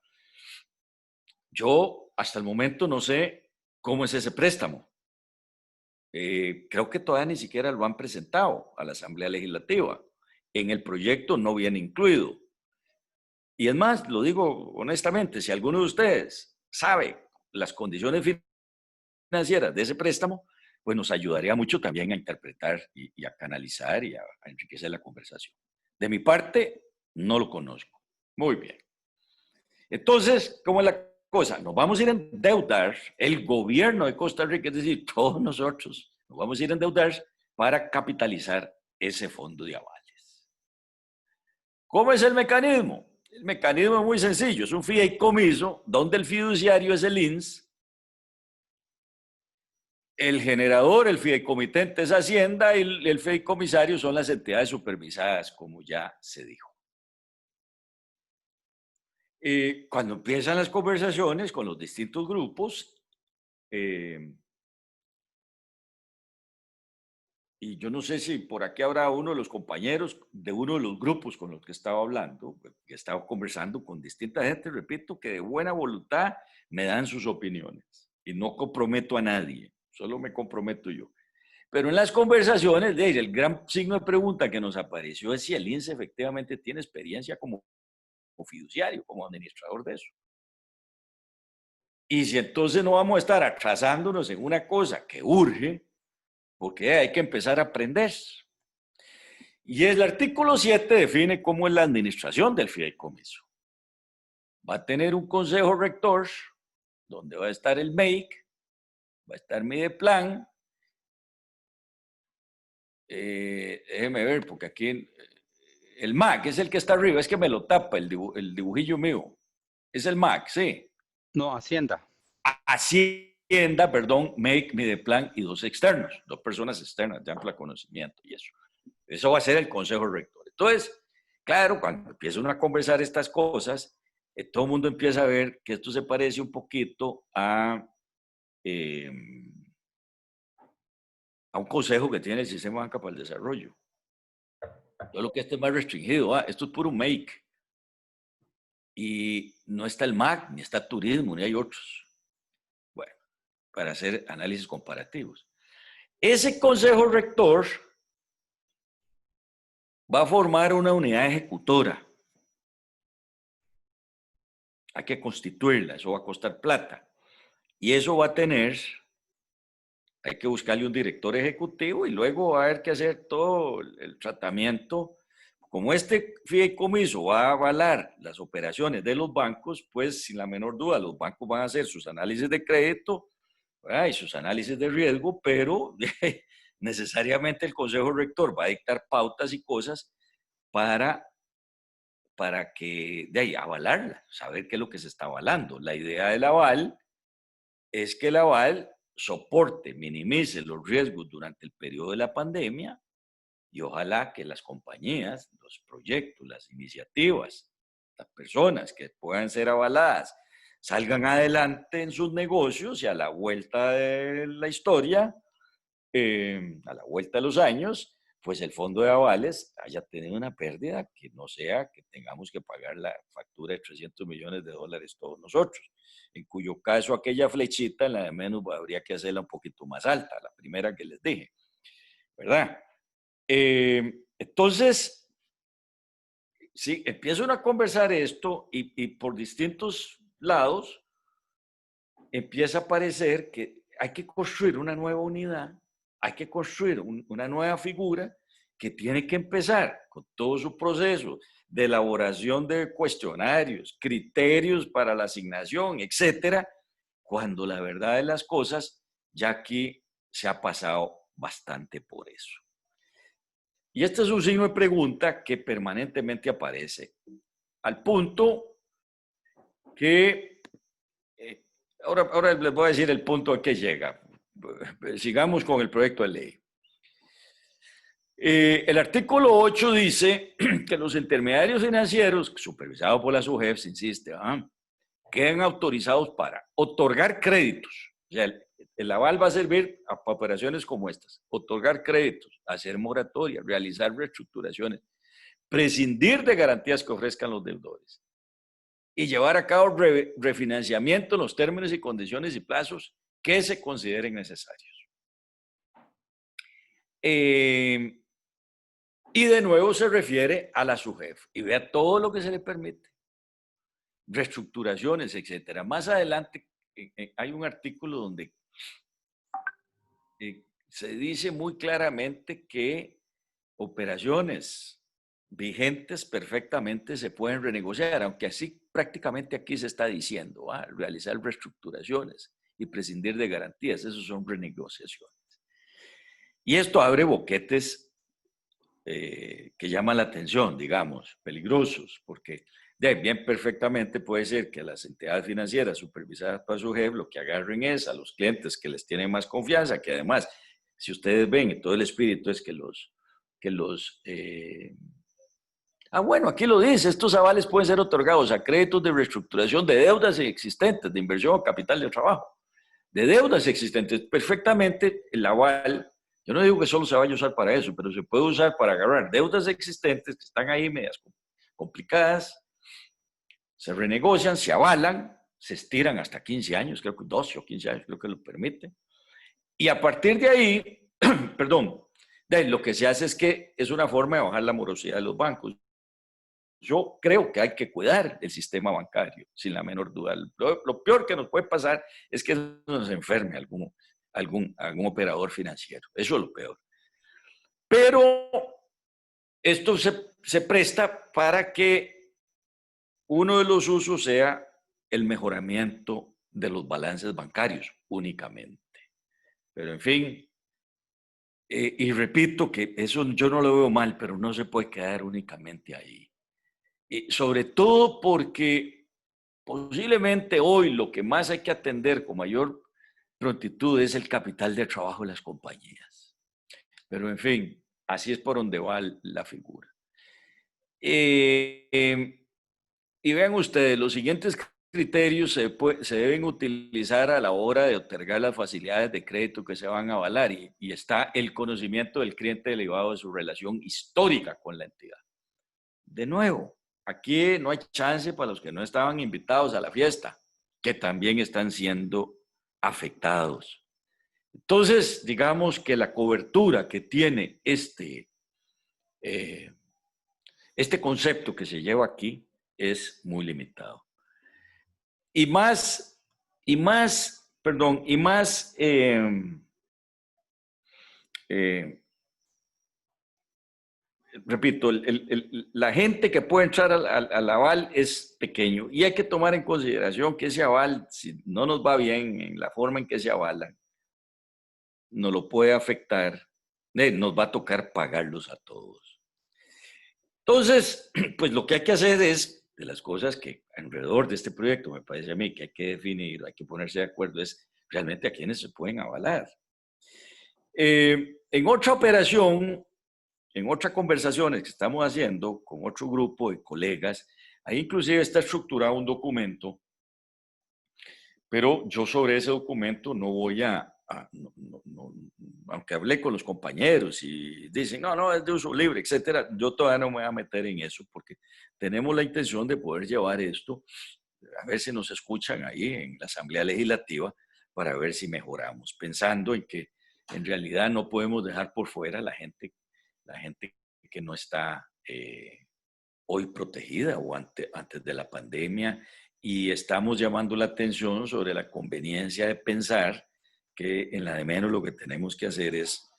Yo hasta el momento no sé cómo es ese préstamo. Creo que todavía ni siquiera lo han presentado a la Asamblea Legislativa. En el proyecto no viene incluido. Y es más, lo digo honestamente, si alguno de ustedes sabe las condiciones financieras de ese préstamo, pues nos ayudaría mucho también a interpretar y a canalizar y a enriquecer la conversación. De mi parte, no lo conozco. Muy bien. Entonces, ¿cómo es la cosa? Nos vamos a ir a endeudar, el gobierno de Costa Rica, es decir, todos nosotros, nos vamos a ir a endeudar para capitalizar ese fondo de avales. ¿Cómo es el mecanismo? El mecanismo es muy sencillo, es un fideicomiso donde el fiduciario es el INS, el generador, el fideicomitente es Hacienda y el fideicomisario son las entidades supervisadas, como ya se dijo. Cuando empiezan las conversaciones con los distintos grupos, y yo no sé si por aquí habrá uno de los compañeros de uno de los grupos con los que estaba hablando, que estaba conversando con distinta gente, repito, que de buena voluntad me dan sus opiniones y no comprometo a nadie, solo me comprometo yo. Pero en las conversaciones, el gran signo de pregunta que nos apareció es si el INSS efectivamente tiene experiencia como fiduciario, como administrador de eso. Y si entonces no vamos a estar atrasándonos en una cosa que urge, porque hay que empezar a aprender. Y el artículo 7 define cómo es la administración del fideicomiso. Va a tener un consejo rector, donde va a estar el MEIC, va a estar Mideplan. Déjeme ver, porque aquí el MAC es el que está arriba, es que me lo tapa el dibujillo mío. Es el MAC, sí. No, Hacienda. Hacienda, perdón, MEC, Mideplan y 2 externos, 2 personas externas de amplio conocimiento y eso. Eso va a ser el Consejo Rector. Entonces, claro, cuando empieza uno a conversar estas cosas, todo el mundo empieza a ver que esto se parece un poquito a un consejo que tiene el Sistema de Banca para el Desarrollo. Solo que este es más restringido. Esto es puro make. Y no está el MAC, ni está turismo, ni hay otros. Bueno, para hacer análisis comparativos. Ese consejo rector va a formar una unidad ejecutora. Hay que constituirla, eso va a costar plata. Y eso va a tener, hay que buscarle un director ejecutivo y luego va a haber que hacer todo el tratamiento. Como este fideicomiso va a avalar las operaciones de los bancos, pues sin la menor duda los bancos van a hacer sus análisis de crédito y sus análisis de riesgo, pero necesariamente el Consejo Rector va a dictar pautas y cosas para que de ahí avalarla, saber qué es lo que se está avalando. La idea del aval es que el aval soporte, minimice los riesgos durante el periodo de la pandemia y ojalá que las compañías, los proyectos, las iniciativas, las personas que puedan ser avaladas salgan adelante en sus negocios y a la vuelta de la historia, a la vuelta de los años, pues el fondo de avales haya tenido una pérdida que no sea que tengamos que pagar la factura de $300 millones todos nosotros, en cuyo caso aquella flechita en la de menos habría que hacerla un poquito más alta, la primera que les dije, ¿verdad? Entonces, sí, empieza uno a conversar esto y por distintos lados empieza a parecer que hay que construir una nueva unidad, hay que construir una nueva figura que tiene que empezar con todo su proceso de elaboración de cuestionarios, criterios para la asignación, etcétera, cuando la verdad de las cosas ya aquí se ha pasado bastante por eso. Y este es un signo de pregunta que permanentemente aparece, al punto que, ahora les voy a decir el punto a que llega. Sigamos con el proyecto de ley. El artículo 8 dice que los intermediarios financieros, supervisados por la SUGEF, se insiste, quedan autorizados para otorgar créditos. O sea, el aval va a servir a operaciones como estas, otorgar créditos, hacer moratorias, realizar reestructuraciones, prescindir de garantías que ofrezcan los deudores y llevar a cabo refinanciamiento en los términos y condiciones y plazos que se consideren necesarios. Y de nuevo se refiere a la SUGEF y vea todo lo que se le permite, reestructuraciones, etcétera. Más adelante hay un artículo donde se dice muy claramente que operaciones vigentes perfectamente se pueden renegociar, aunque así prácticamente aquí se está diciendo, realizar reestructuraciones y prescindir de garantías, eso son renegociaciones. Y esto abre boquetes que llaman la atención, digamos, peligrosos, porque bien perfectamente puede ser que las entidades financieras supervisadas por SUGEF lo que agarren es a los clientes que les tienen más confianza, que además, si ustedes ven, todo el espíritu es que bueno, aquí lo dice, estos avales pueden ser otorgados a créditos de reestructuración de deudas existentes, de inversión o capital de trabajo, de deudas existentes. Perfectamente el aval, yo no digo que solo se vaya a usar para eso, pero se puede usar para agarrar deudas existentes que están ahí medias complicadas, se renegocian, se avalan, se estiran hasta 15 años, creo que 12 o 15 años, creo que lo permite. Y a partir de ahí, perdón, lo que se hace es que es una forma de bajar la morosidad de los bancos. Yo creo que hay que cuidar el sistema bancario, sin la menor duda. Lo peor que nos puede pasar es que nos enferme algún operador financiero. Eso es lo peor. Pero esto se presta para que uno de los usos sea el mejoramiento de los balances bancarios únicamente. Pero en fin, y repito que eso yo no lo veo mal, pero no se puede quedar únicamente ahí. Sobre todo porque Posiblemente hoy lo que más hay que atender con mayor prontitud es el capital de trabajo de las compañías. Pero en fin, así es por donde va la figura. Y vean ustedes, los siguientes criterios se deben utilizar a la hora de otorgar las facilidades de crédito que se van a avalar y está el conocimiento del cliente derivado de su relación histórica con la entidad. De nuevo, aquí no hay chance para los que no estaban invitados a la fiesta, que también están siendo afectados. Entonces, digamos que la cobertura que tiene este concepto que se lleva aquí es muy limitado. Repito, la gente que puede entrar al aval es pequeño y hay que tomar en consideración que ese aval, si no nos va bien en la forma en que se avalan, nos lo puede afectar, nos va a tocar pagarlos a todos. Entonces, pues lo que hay que hacer es, de las cosas que alrededor de este proyecto me parece a mí que hay que definir, hay que ponerse de acuerdo, es realmente a quiénes se pueden avalar. En otra operación, en otras conversaciones que estamos haciendo con otro grupo de colegas, ahí inclusive está estructurado un documento, pero yo sobre ese documento no voy aunque hablé con los compañeros y dicen, no, es de uso libre, etcétera, yo todavía no me voy a meter en eso porque tenemos la intención de poder llevar esto, a ver si nos escuchan ahí en la Asamblea Legislativa para ver si mejoramos, pensando en que en realidad no podemos dejar por fuera la gente que no está hoy protegida o antes de la pandemia, y estamos llamando la atención sobre la conveniencia de pensar que en la de menos lo que tenemos que hacer es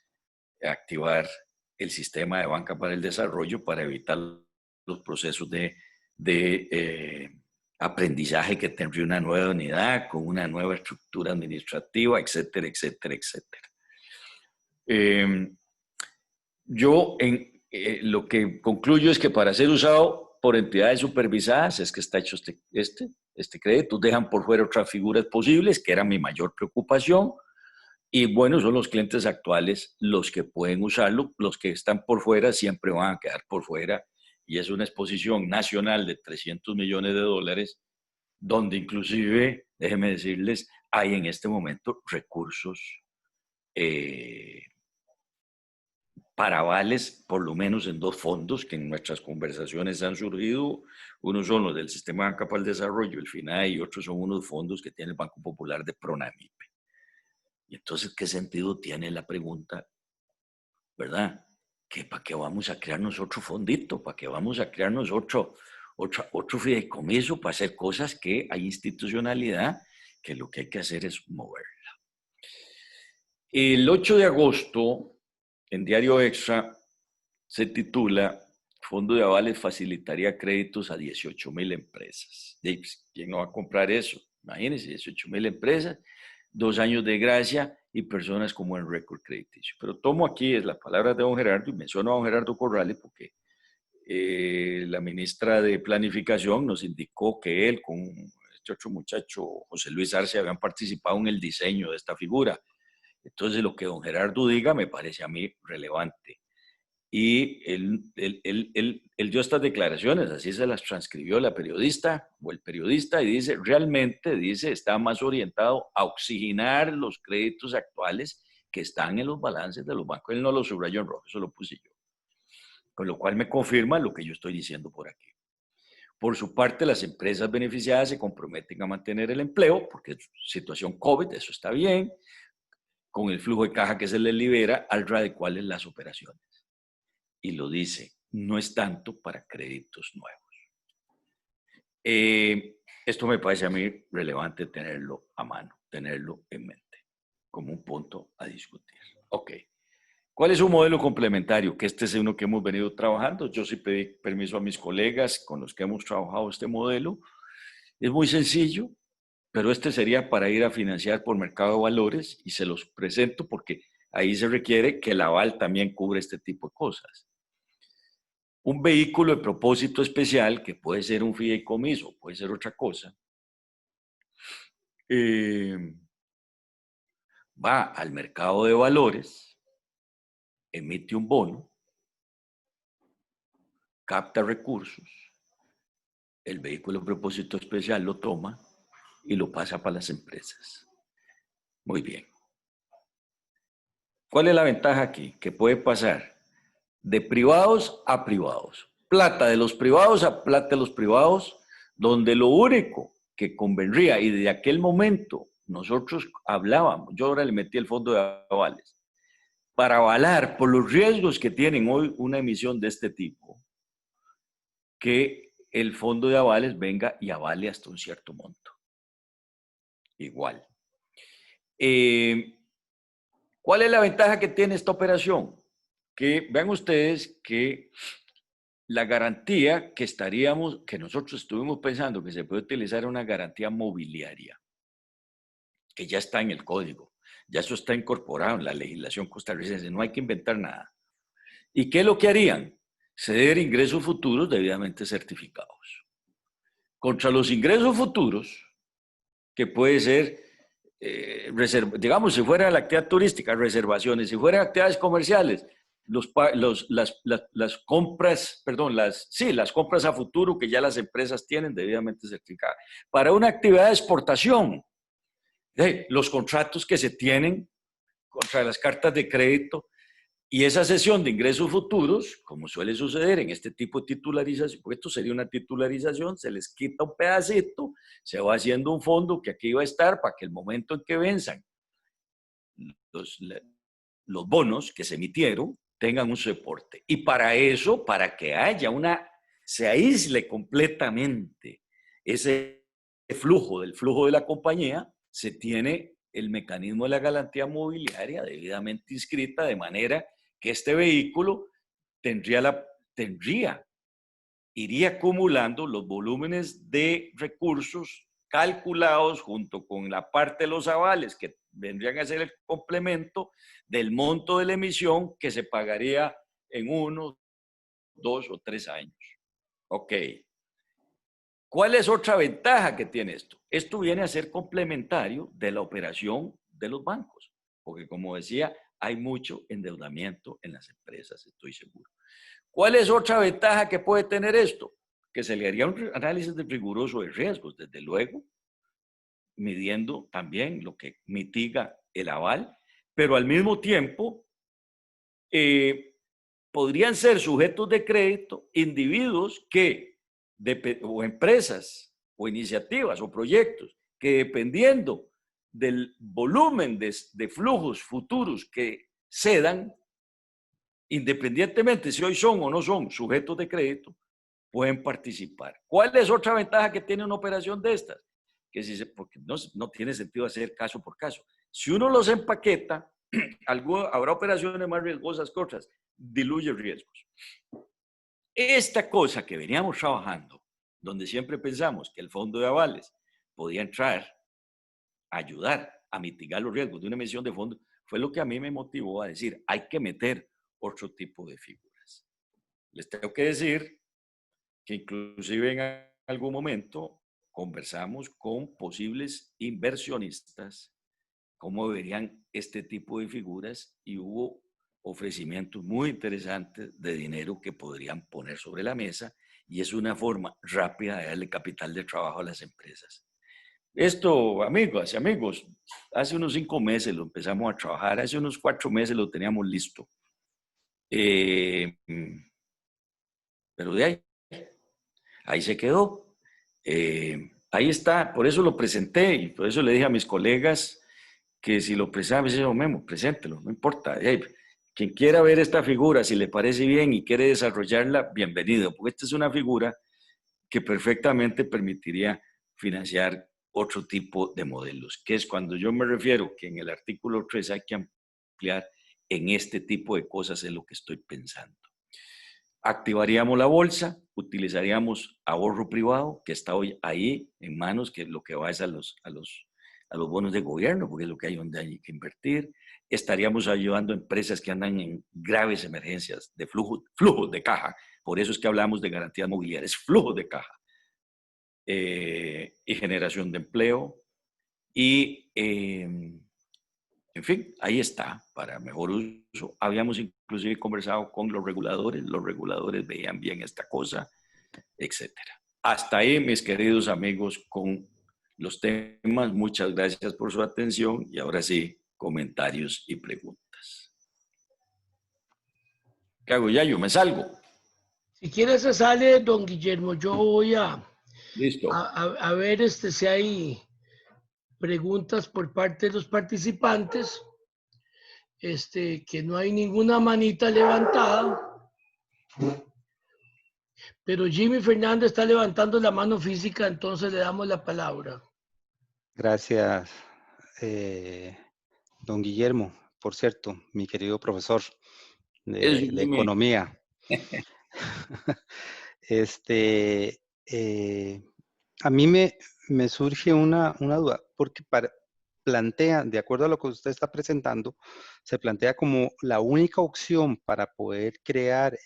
activar el sistema de banca para el desarrollo para evitar los procesos de aprendizaje que tendría una nueva unidad con una nueva estructura administrativa, etcétera, etcétera, etcétera. Yo lo que concluyo es que para ser usado por entidades supervisadas es que está hecho este crédito. Dejan por fuera otras figuras posibles, que era mi mayor preocupación. Y bueno, son los clientes actuales los que pueden usarlo. Los que están por fuera siempre van a quedar por fuera. Y es una exposición nacional de 300 millones de dólares, donde inclusive, déjenme decirles, hay en este momento recursos para avales, por lo menos en dos fondos que en nuestras conversaciones han surgido. Unos son los del Sistema de Banca para el Desarrollo, el FINAE, y otros son unos fondos que tiene el Banco Popular de Pronamipe. Y entonces, ¿qué sentido tiene la pregunta, verdad? Que ¿para qué vamos a crearnos otro fondito? ¿Para qué vamos a crearnos otro fideicomiso para hacer cosas que hay institucionalidad, que lo que hay que hacer es moverla? El 8 de agosto, en Diario Extra, se titula Fondo de Avales facilitaría créditos a 18,000 empresas. ¿Quién no va a comprar eso? Imagínense, 18,000 empresas, 2 años de gracia y personas con buen récord crediticio. Pero tomo aquí las palabras de don Gerardo y menciono a don Gerardo Corrales porque la ministra de Planificación nos indicó que él con este otro muchacho, José Luis Arce, habían participado en el diseño de esta figura. Entonces, lo que don Gerardo diga me parece a mí relevante. Y él dio estas declaraciones, así se las transcribió la periodista o el periodista, y dice, realmente, dice, está más orientado a oxigenar los créditos actuales que están en los balances de los bancos. Él no lo subrayó en rojo, eso lo puse yo. Con lo cual me confirma lo que yo estoy diciendo por aquí. Por su parte, las empresas beneficiadas se comprometen a mantener el empleo, porque es situación COVID, eso está bien, con el flujo de caja que se les libera al readecuarles las operaciones. Y lo dice, no es tanto para créditos nuevos. Esto me parece a mí relevante tenerlo a mano, tenerlo en mente, como un punto a discutir. Ok. ¿Cuál es un modelo complementario? Que este es uno que hemos venido trabajando. Yo sí pedí permiso a mis colegas con los que hemos trabajado este modelo. Es muy sencillo, pero este sería para ir a financiar por mercado de valores y se los presento porque ahí se requiere que el aval también cubre este tipo de cosas. Un vehículo de propósito especial, que puede ser un fideicomiso, puede ser otra cosa, va al mercado de valores, emite un bono, capta recursos, el vehículo de propósito especial lo toma y lo pasa para las empresas. Muy bien. ¿Cuál es la ventaja aquí? Que puede pasar de privados a privados. Plata de los privados a plata de los privados, donde lo único que convendría, y de aquel momento nosotros hablábamos, yo ahora le metí el fondo de avales, para avalar por los riesgos que tienen hoy una emisión de este tipo, que el fondo de avales venga y avale hasta un cierto monto. Igual. ¿Cuál es la ventaja que tiene esta operación? Que vean ustedes que la garantía que nosotros estuvimos pensando que se puede utilizar una garantía mobiliaria, que ya está en el código, ya eso está incorporado en la legislación costarricense, no hay que inventar nada. ¿Y qué es lo que harían? Ceder ingresos futuros debidamente certificados. Contra los ingresos futuros, que puede ser, digamos, si fuera la actividad turística, reservaciones, si fueran actividades comerciales, las compras, perdón, las compras a futuro que ya las empresas tienen debidamente certificadas. Para una actividad de exportación, los contratos que se tienen contra las cartas de crédito y esa cesión de ingresos futuros, como suele suceder en este tipo de titularización, porque esto sería una titularización, se les quita un pedacito, se va haciendo un fondo que aquí va a estar para que el momento en que venzan los bonos que se emitieron tengan un soporte. Y para eso, para que haya se aísle completamente ese flujo del flujo de la compañía, se tiene el mecanismo de la garantía mobiliaria debidamente inscrita, de manera que este vehículo iría acumulando los volúmenes de recursos calculados junto con la parte de los avales que vendrían a ser el complemento del monto de la emisión que se pagaría en 1, 2 o 3 años. Ok. ¿Cuál es otra ventaja que tiene esto? Esto viene a ser complementario de la operación de los bancos, porque como decía, hay mucho endeudamiento en las empresas, estoy seguro. ¿Cuál es otra ventaja que puede tener esto? Que se le haría un análisis riguroso de riesgos, desde luego, midiendo también lo que mitiga el aval, pero al mismo tiempo podrían ser sujetos de crédito individuos o empresas o iniciativas o proyectos que dependiendo del volumen de flujos futuros que cedan, independientemente si hoy son o no son sujetos de crédito, pueden participar. ¿Cuál es otra ventaja que tiene una operación de estas? Porque no tiene sentido hacer caso por caso. Si uno los empaqueta, habrá operaciones más riesgosas que otras, diluye riesgos. Esta cosa que veníamos trabajando, donde siempre pensamos que el fondo de avales podía entrar a ayudar a mitigar los riesgos de una emisión de fondos, fue lo que a mí me motivó a decir, hay que meter otro tipo de figuras. Les tengo que decir que inclusive en algún momento conversamos con posibles inversionistas cómo verían este tipo de figuras y hubo ofrecimientos muy interesantes de dinero que podrían poner sobre la mesa y es una forma rápida de darle capital de trabajo a las empresas. Esto, amigas y amigos, hace unos 5 meses lo empezamos a trabajar, hace unos 4 meses lo teníamos listo. Pero de ahí se quedó. Ahí está, por eso lo presenté y por eso le dije a mis colegas que si lo presentaba, me decía, Memo, preséntelo, no importa. Quien quiera ver esta figura, si le parece bien y quiere desarrollarla, bienvenido, porque esta es una figura que perfectamente permitiría financiar otro tipo de modelos, que es cuando yo me refiero que en el artículo 3 hay que ampliar en este tipo de cosas es lo que estoy pensando. Activaríamos la bolsa, utilizaríamos ahorro privado, que está hoy ahí en manos, que lo que va es a los bonos de gobierno, porque es lo que hay donde hay que invertir. Estaríamos ayudando a empresas que andan en graves emergencias de flujos de caja. Por eso es que hablamos de garantías mobiliarias, flujos de caja. Y generación de empleo Y, en fin, ahí está, para mejor uso. Habíamos inclusive conversado con los reguladores veían bien esta cosa, etcétera. Hasta ahí, mis queridos amigos, con los temas. Muchas gracias por su atención y ahora sí, comentarios y preguntas. ¿Qué hago, Yayo? ¿Me salgo? Si quiere se sale, don Guillermo. Yo voy Listo. a ver si hay preguntas por parte de los participantes. Que no hay ninguna manita levantada. Pero Jimmy Fernández está levantando la mano física, entonces le damos la palabra. Gracias, don Guillermo. Por cierto, mi querido profesor de economía. A mí me surge una duda, porque plantea, de acuerdo a lo que usted está presentando, se plantea como la única opción para poder crear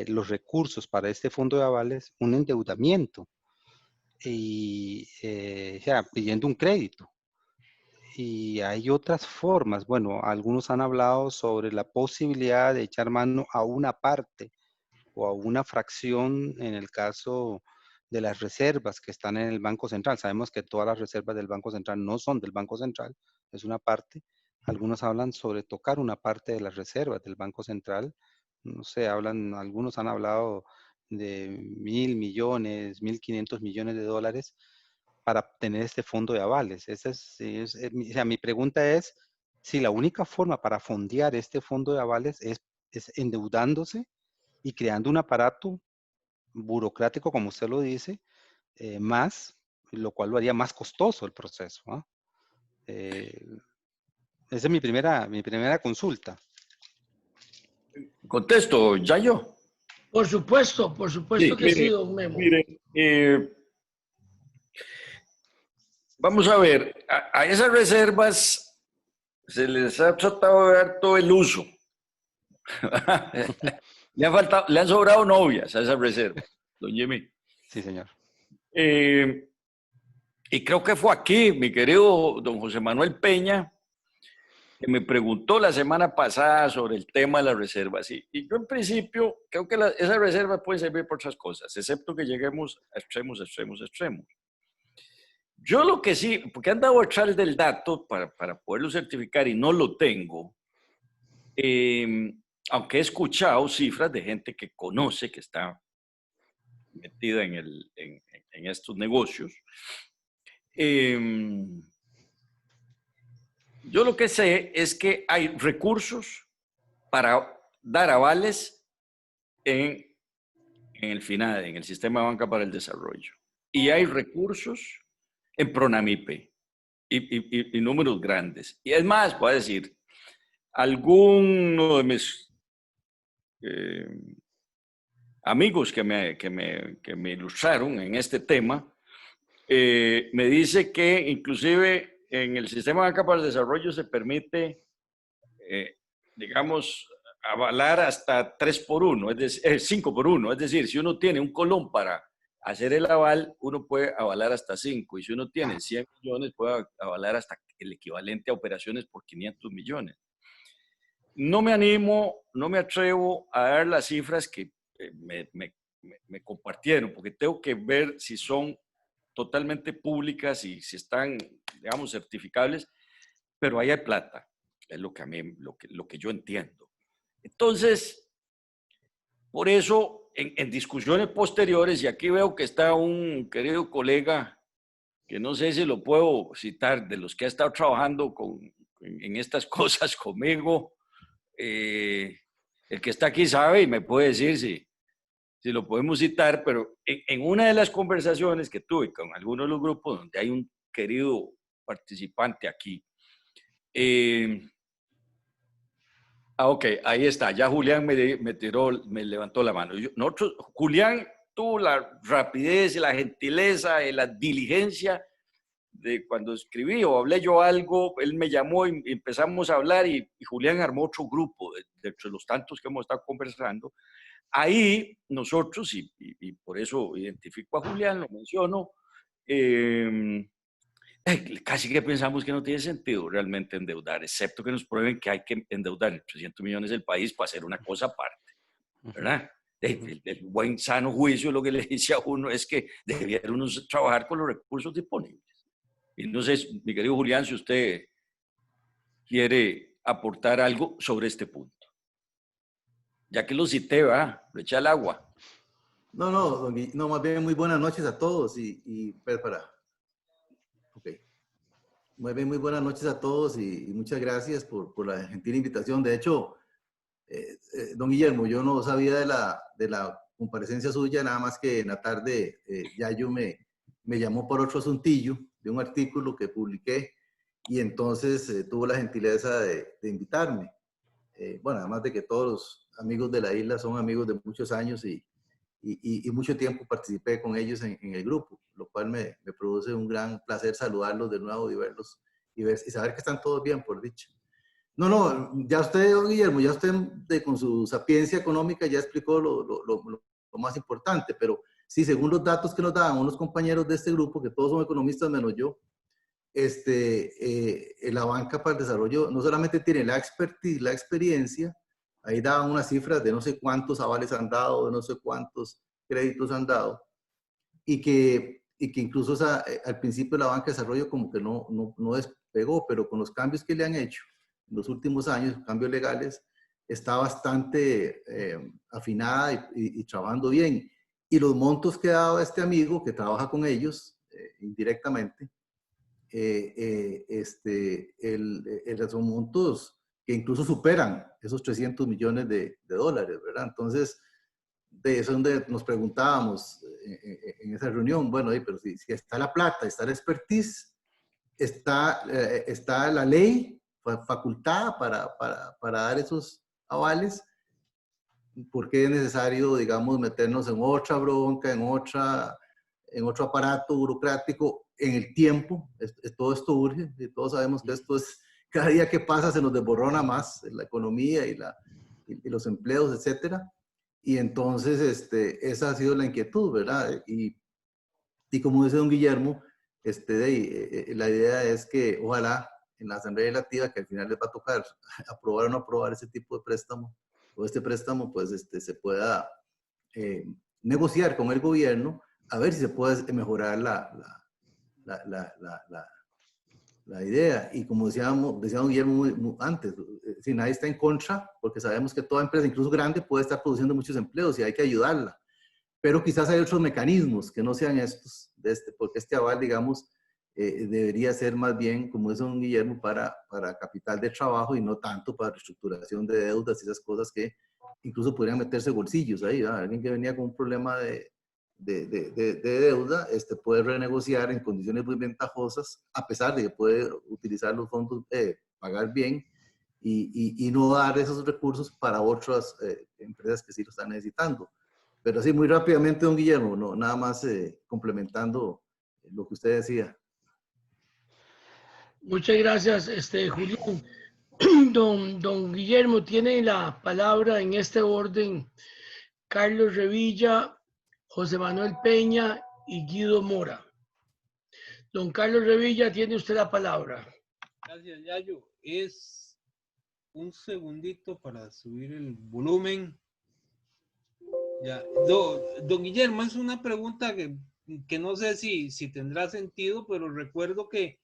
los recursos para este fondo de avales, un endeudamiento y pidiendo un crédito. Y hay otras formas. Bueno, algunos han hablado sobre la posibilidad de echar mano a una parte o a una fracción en el caso de las reservas que están en el Banco Central. Sabemos que todas las reservas del Banco Central no son del Banco Central, es una parte. Algunos hablan sobre tocar una parte de las reservas del Banco Central. No sé, algunos han hablado de 1.000 millones, 1.500 millones de dólares para obtener este fondo de avales. O sea, mi pregunta es si la única forma para fondear este fondo de avales es endeudándose y creando un aparato burocrático, como usted lo dice, lo cual lo haría más costoso el proceso. Esa es mi primera consulta. ¿Contesto, Yayo? Por supuesto que sí, don Memo. Mire, vamos a ver, a esas reservas se les ha tratado de dar todo el uso. Le han sobrado novias a esas reservas, don Jimmy. Sí, señor. Y creo que fue aquí, mi querido don José Manuel Peña, que me preguntó la semana pasada sobre el tema de las reservas. Y yo en principio creo que esas reservas pueden servir por otras cosas, excepto que lleguemos a extremos. Yo lo que sí, porque han dado atrás del dato para poderlo certificar y no lo tengo, aunque he escuchado cifras de gente que conoce, que está metida en estos negocios. Yo lo que sé es que hay recursos para dar avales en el FINADE, en el Sistema de Banca para el Desarrollo. Y hay recursos en Pronamipe y números grandes. Y es más, voy a decir, alguno de mis amigos que me ilustraron en este tema, me dice que inclusive en el Sistema de Banca para el Desarrollo se permite, digamos, avalar hasta 3 por 1, es decir, 5 por 1. Es decir, si uno tiene un colón para hacer el aval, uno puede avalar hasta 5. Y si uno tiene 100 millones, puede avalar hasta el equivalente a operaciones por 500 millones. No me animo, no me atrevo a dar las cifras que me compartieron, porque tengo que ver si son totalmente públicas y si están, digamos, certificables, pero ahí hay plata, es lo que yo entiendo. Entonces, por eso, en discusiones posteriores, y aquí veo que está un querido colega, que no sé si lo puedo citar, de los que ha estado trabajando en estas cosas conmigo, el que está aquí sabe y me puede decir si lo podemos citar, pero en una de las conversaciones que tuve con algunos de los grupos donde hay un querido participante aquí, ok, ahí está, ya Julián me levantó la mano. Julián tuvo la rapidez y la gentileza y la diligencia de cuando escribí o hablé yo algo, él me llamó y empezamos a hablar y Julián armó otro grupo de entre los tantos que hemos estado conversando. Ahí nosotros, y por eso identifico a Julián, lo menciono, casi que pensamos que no tiene sentido realmente endeudar, excepto que nos prueben que hay que endeudar 300 millones del país para hacer una cosa aparte, ¿verdad? El buen sano juicio lo que le dice a uno es que debiera uno trabajar con los recursos disponibles. Y no sé, mi querido Julián, si usted quiere aportar algo sobre este punto. Ya que lo cité, va, lo echa al agua. No, no, más bien muy buenas noches a todos ok. Muy bien, muy buenas noches a todos y muchas gracias por la gentil invitación. De hecho, don Guillermo, yo no sabía de la comparecencia suya, nada más que en la tarde Yayo me llamó por otro asuntillo de un artículo que publiqué y entonces tuvo la gentileza de invitarme. Bueno, además de que todos los amigos de la isla son amigos de muchos años y mucho tiempo participé con ellos en el grupo, lo cual me produce un gran placer saludarlos de nuevo y verlos y saber que están todos bien, por dicho. No, ya usted, don Guillermo, ya usted con su sapiencia económica ya explicó lo más importante, pero sí, según los datos que nos daban unos compañeros de este grupo, que todos son economistas menos yo, la banca para el desarrollo no solamente tiene la expertise, la experiencia, ahí daban unas cifras de no sé cuántos avales han dado, de no sé cuántos créditos han dado, y que incluso al principio la banca de desarrollo como que no despegó, pero con los cambios que le han hecho en los últimos años, cambios legales, está bastante afinada y trabajando bien. Y los montos que ha dado este amigo que trabaja con ellos indirectamente, son montos que incluso superan esos 300 millones de dólares, ¿verdad? Entonces, de eso es donde nos preguntábamos en esa reunión, bueno, pero si está la plata, está la expertise, está la ley facultada para dar esos avales, ¿por qué es necesario, digamos, meternos en otra bronca, en otro aparato burocrático en el tiempo? Todo esto urge y todos sabemos que esto es, cada día que pasa se nos desborrona más la economía y los empleos, etcétera. Y entonces esa ha sido la inquietud, ¿verdad? Y como dice don Guillermo, la idea es que ojalá en la Asamblea Legislativa, que al final les va a tocar aprobar o no aprobar ese tipo de préstamo, o este préstamo, pues se pueda negociar con el gobierno a ver si se puede mejorar la idea. Y como decía don Guillermo antes, si nadie está en contra, porque sabemos que toda empresa, incluso grande, puede estar produciendo muchos empleos y hay que ayudarla. Pero quizás hay otros mecanismos que no sean estos, porque este aval, digamos, debería ser más bien, como dice don Guillermo, para capital de trabajo y no tanto para reestructuración de deudas y esas cosas que incluso podrían meterse bolsillos ahí, ¿verdad? Alguien que venía con un problema de deuda puede renegociar en condiciones muy ventajosas, a pesar de que puede utilizar los fondos, pagar bien y no dar esos recursos para otras empresas que sí lo están necesitando. Pero sí, muy rápidamente, don Guillermo, no, nada más complementando lo que usted decía. Muchas gracias, Julián. Don Guillermo, tiene la palabra en este orden Carlos Revilla, José Manuel Peña y Guido Mora. Don Carlos Revilla, tiene usted la palabra. Gracias, Yayo. Es un segundito para subir el volumen. Ya. Don Guillermo, es una pregunta que no sé si tendrá sentido, pero recuerdo que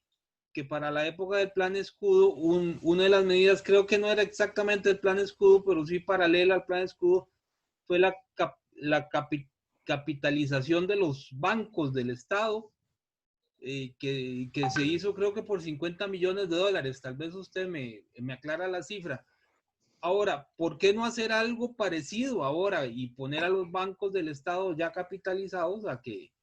para la época del Plan Escudo, una de las medidas, creo que no era exactamente el Plan Escudo, pero sí paralela al Plan Escudo, fue la capitalización de los bancos del Estado, que se hizo creo que por 50 millones de dólares. Tal vez usted me aclara la cifra. Ahora, ¿por qué no hacer algo parecido ahora y poner a los bancos del Estado ya capitalizados a que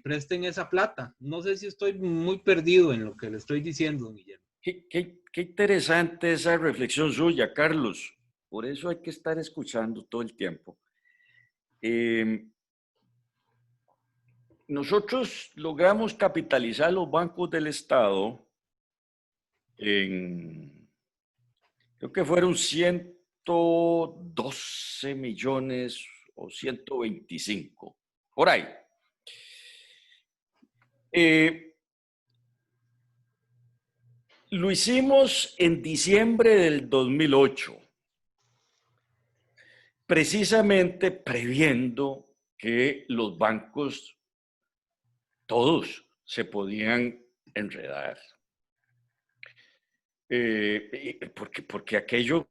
presten esa plata? No sé si estoy muy perdido en lo que le estoy diciendo, don Guillermo. Qué interesante esa reflexión suya, Carlos. Por eso hay que estar escuchando todo el tiempo. Nosotros logramos capitalizar los bancos del Estado creo que fueron 112 millones o 125, por ahí. Lo hicimos en diciembre del 2008, precisamente previendo que los bancos, todos, se podían enredar. Porque aquello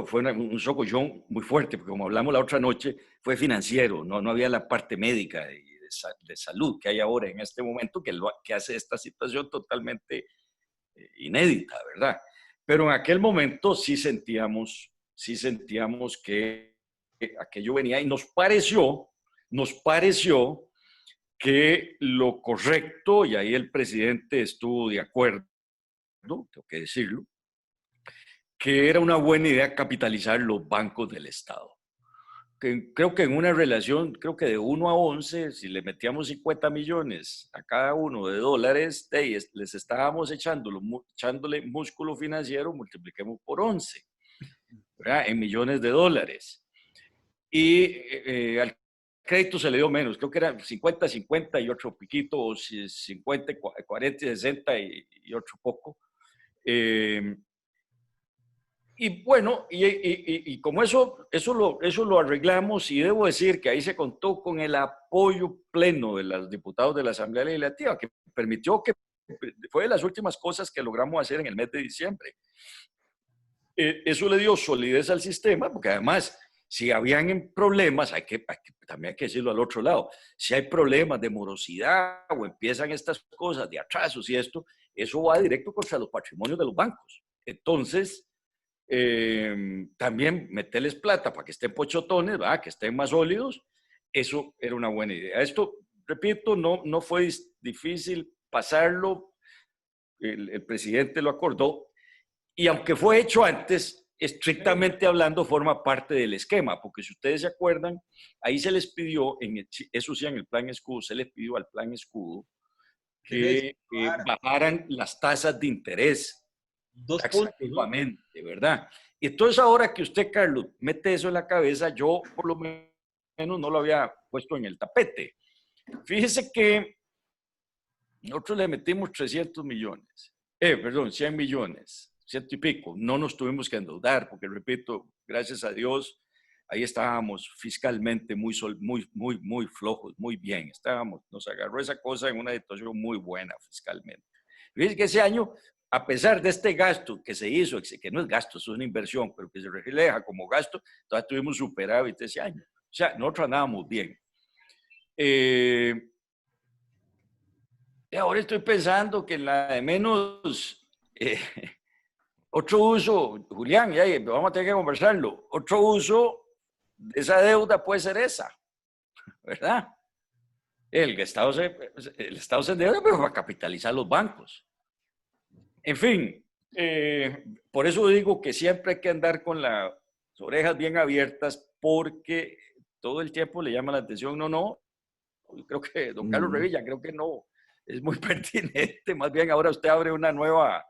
fue un socollón muy fuerte, porque como hablamos la otra noche, fue financiero, no había la parte médica y de salud que hay ahora en este momento, que hace esta situación totalmente inédita, ¿verdad? Pero en aquel momento sí sentíamos que aquello venía y nos pareció que lo correcto, y ahí el presidente estuvo de acuerdo, tengo que decirlo, que era una buena idea capitalizar los bancos del Estado. Creo que en una relación, creo que de 1 a 11, si le metíamos 50 millones a cada uno de dólares, les estábamos echándole músculo financiero, multipliquemos por 11, ¿verdad? En millones de dólares. Y al crédito se le dio menos, creo que era 50-50 y otro piquito, o 50, 40, 60 y otro poco. Y bueno, y como eso lo arreglamos, y debo decir que ahí se contó con el apoyo pleno de los diputados de la Asamblea Legislativa, que permitió que fue de las últimas cosas que logramos hacer en el mes de diciembre. Eso le dio solidez al sistema, porque además, si habían problemas, también hay que decirlo al otro lado, si hay problemas de morosidad o empiezan estas cosas de atrasos y eso va directo contra los patrimonios de los bancos. Entonces, también meterles plata para que estén pochotones, ¿verdad? Que estén más sólidos, eso era una buena idea. Esto, repito, no fue difícil pasarlo, el presidente lo acordó, y aunque fue hecho antes, estrictamente hablando, forma parte del esquema, porque si ustedes se acuerdan, ahí se les pidió, eso sí, en el plan escudo, se les pidió al plan escudo que bajaran las tasas de interés. 2 puntos, ¿no? ¿Verdad? Y entonces ahora que usted, Carlos, mete eso en la cabeza, yo por lo menos no lo había puesto en el tapete. Fíjese que nosotros le metimos 300 millones, 100 millones, 100 y pico. No nos tuvimos que endeudar, porque repito, gracias a Dios, ahí estábamos fiscalmente muy flojos, muy bien. Nos agarró esa cosa en una situación muy buena fiscalmente. Fíjese que ese año, a pesar de este gasto que se hizo, que no es gasto, es una inversión, pero que se refleja como gasto, todavía tuvimos superávit ese año. O sea, nosotros andábamos bien. Y ahora estoy pensando que en la de menos, otro uso, Julián, ya vamos a tener que conversarlo, otro uso de esa deuda puede ser esa, ¿verdad? El Estado se endeuda, pero para capitalizar los bancos. En fin, por eso digo que siempre hay que andar con las orejas bien abiertas, porque todo el tiempo le llama la atención, creo que don Carlos Revilla, creo que no es muy pertinente, más bien ahora usted abre una nueva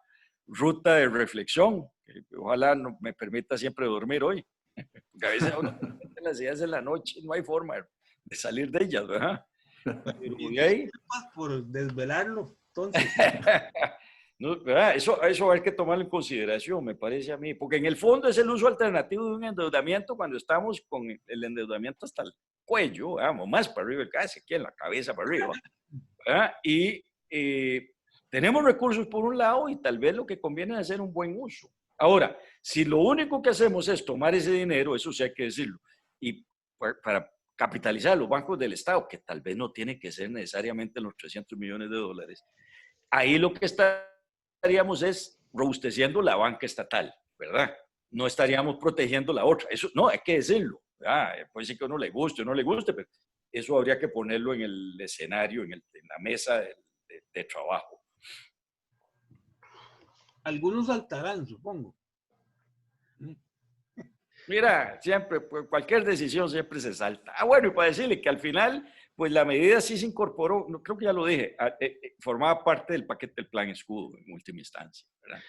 ruta de reflexión, que ojalá me permita siempre dormir hoy, porque a veces uno tiene las ideas en la noche y no hay forma de salir de ellas, ¿verdad? Y ahí, por desvelarlo, entonces. No, eso hay que tomarlo en consideración, me parece a mí, porque en el fondo es el uso alternativo de un endeudamiento cuando estamos con el endeudamiento hasta el cuello, vamos, más para arriba, casi aquí en la cabeza para arriba, ¿verdad? Y tenemos recursos por un lado y tal vez lo que conviene es hacer un buen uso. Ahora, si lo único que hacemos es tomar ese dinero, eso sí hay que decirlo, y para capitalizar los bancos del Estado, que tal vez no tiene que ser necesariamente los 300 millones de dólares, ahí lo que estaríamos es robusteciendo la banca estatal, ¿verdad? No estaríamos protegiendo la otra. Eso no, hay que decirlo. Puede ser que a uno le guste o no le guste, pero eso habría que ponerlo en el escenario, en la mesa de trabajo. Algunos saltarán, supongo. Mira, siempre, pues, cualquier decisión siempre se salta. Bueno, y para decirle que al final, pues la medida sí se incorporó, creo que ya lo dije, formaba parte del paquete del plan escudo en última instancia, ¿verdad?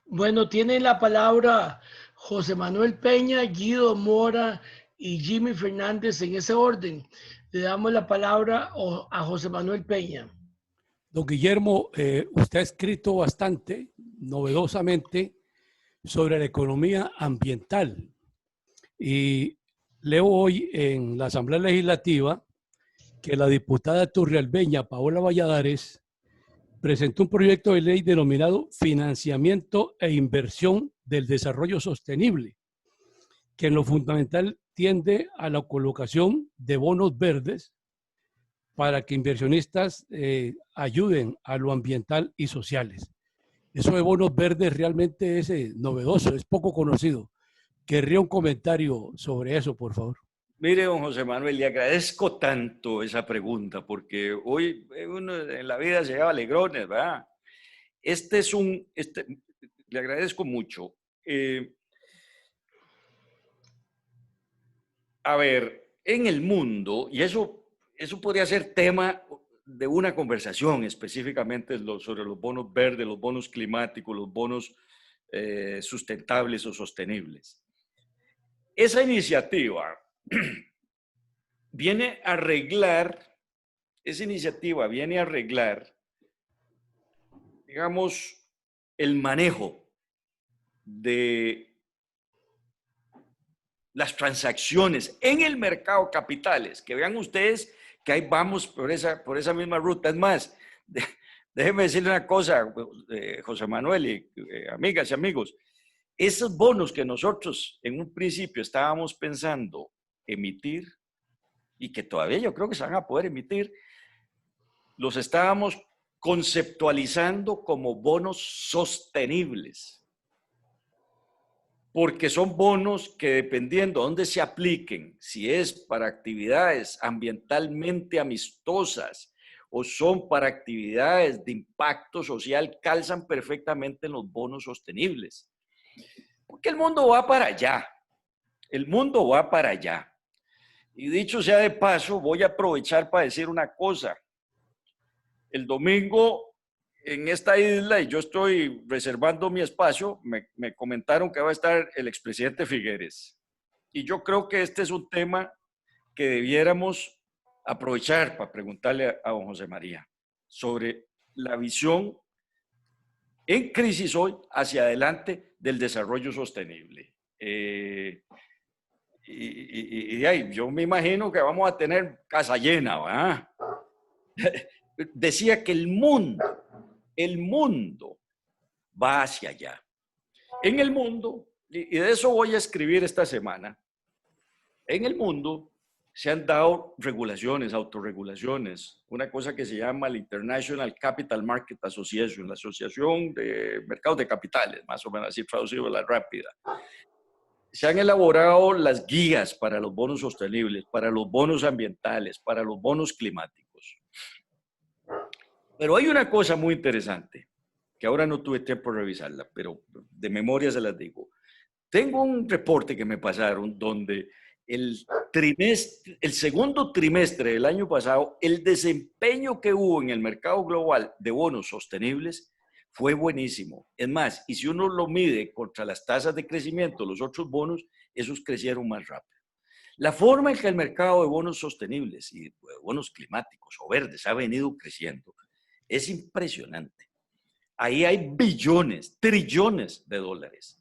Bueno, tiene la palabra José Manuel Peña, Guido Mora y Jimmy Fernández en ese orden. Le damos la palabra a José Manuel Peña. Don Guillermo, usted ha escrito bastante, novedosamente, sobre la economía ambiental. Y leo hoy en la Asamblea Legislativa que la diputada turrialbeña Paola Valladares presentó un proyecto de ley denominado Financiamiento e Inversión del Desarrollo Sostenible, que en lo fundamental tiende a la colocación de bonos verdes para que inversionistas ayuden a lo ambiental y sociales. Eso de bonos verdes realmente es novedoso, es poco conocido. Querría un comentario sobre eso, por favor. Mire, don José Manuel, le agradezco tanto esa pregunta, porque hoy uno en la vida se lleva alegrones, ¿verdad? Le agradezco mucho. A ver, en el mundo, y eso podría ser tema de una conversación específicamente sobre los bonos verdes, los bonos climáticos, los bonos sustentables o sostenibles. Esa iniciativa viene a arreglar, digamos, el manejo de las transacciones en el mercado de capitales. Que vean ustedes que ahí vamos por esa misma ruta. Es más, déjenme decirle una cosa, José Manuel y amigas y amigos. Esos bonos que nosotros en un principio estábamos pensando emitir, y que todavía yo creo que se van a poder emitir, los estábamos conceptualizando como bonos sostenibles. Porque son bonos que, dependiendo de dónde se apliquen, si es para actividades ambientalmente amistosas o son para actividades de impacto social, calzan perfectamente en los bonos sostenibles. Porque el mundo va para allá. El mundo va para allá. Y dicho sea de paso, voy a aprovechar para decir una cosa. El domingo en esta isla, y yo estoy reservando mi espacio, me comentaron que va a estar el expresidente Figueres. Y yo creo que este es un tema que debiéramos aprovechar para preguntarle a don José María sobre la visión en crisis hoy hacia adelante del desarrollo sostenible. Yo me imagino que vamos a tener casa llena, ¿verdad? Decía que el mundo va hacia allá. En el mundo, y de eso voy a escribir esta semana, en el mundo se han dado regulaciones, autorregulaciones, una cosa que se llama la International Capital Market Association, la Asociación de Mercados de Capitales, más o menos así traducido a la rápida. Se han elaborado las guías para los bonos sostenibles, para los bonos ambientales, para los bonos climáticos. Pero hay una cosa muy interesante, que ahora no tuve tiempo de revisarla, pero de memoria se las digo. Tengo un reporte que me pasaron donde el segundo trimestre del año pasado, el desempeño que hubo en el mercado global de bonos sostenibles fue buenísimo. Es más, y si uno lo mide contra las tasas de crecimiento, los otros bonos, esos crecieron más rápido. La forma en que el mercado de bonos sostenibles y de bonos climáticos o verdes ha venido creciendo es impresionante. Ahí hay billones, trillones de dólares.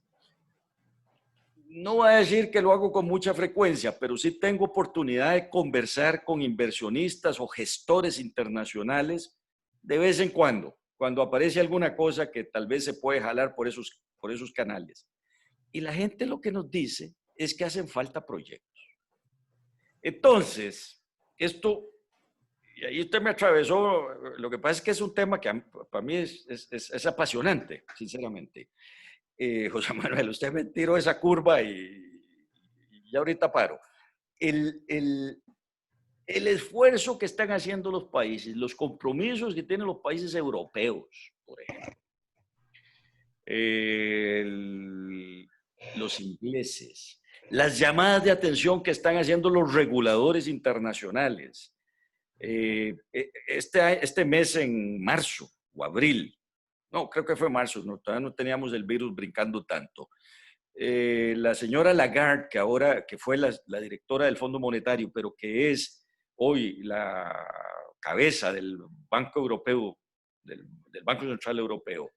No voy a decir que lo hago con mucha frecuencia, pero sí tengo oportunidad de conversar con inversionistas o gestores internacionales de vez en cuando aparece alguna cosa que tal vez se puede jalar por esos canales. Y la gente lo que nos dice es que hacen falta proyectos. Entonces, esto, y ahí usted me atravesó, lo que pasa es que es un tema que para mí es apasionante, sinceramente. José Manuel, usted me tiró esa curva y ahorita paro. El esfuerzo que están haciendo los países, los compromisos que tienen los países europeos, por ejemplo, los ingleses, las llamadas de atención que están haciendo los reguladores internacionales. Este mes en marzo o abril, no, creo que fue marzo, todavía no teníamos el virus brincando tanto. La señora Lagarde, que fue la directora del Fondo Monetario, pero que es hoy la cabeza del Banco Europeo del Banco Central Europeo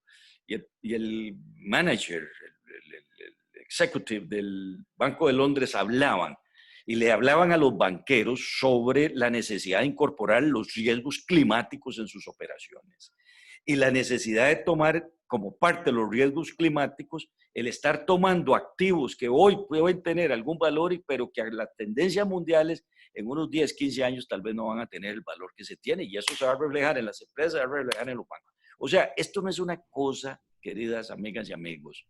y el manager, el executive del Banco de Londres hablaban y le hablaban a los banqueros sobre la necesidad de incorporar los riesgos climáticos en sus operaciones y la necesidad de tomar como parte de los riesgos climáticos el estar tomando activos que hoy pueden tener algún valor, pero que a las tendencias mundiales en unos 10, 15 años tal vez no van a tener el valor que se tiene, y eso se va a reflejar en las empresas, se va a reflejar en los bancos. O sea, esto no es una cosa, queridas amigas y amigos,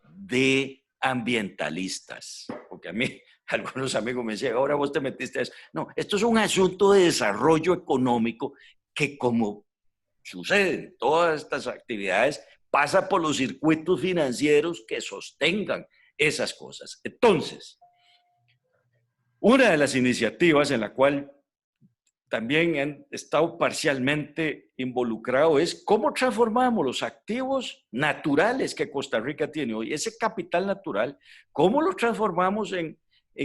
de ambientalistas, porque a mí algunos amigos me decían, ahora vos te metiste a eso. No, esto es un asunto de desarrollo económico que, como sucede en todas estas actividades, pasa por los circuitos financieros que sostengan esas cosas. Entonces, una de las iniciativas en la cual también han estado parcialmente involucrados es cómo transformamos los activos naturales que Costa Rica tiene hoy, ese capital natural, cómo lo transformamos en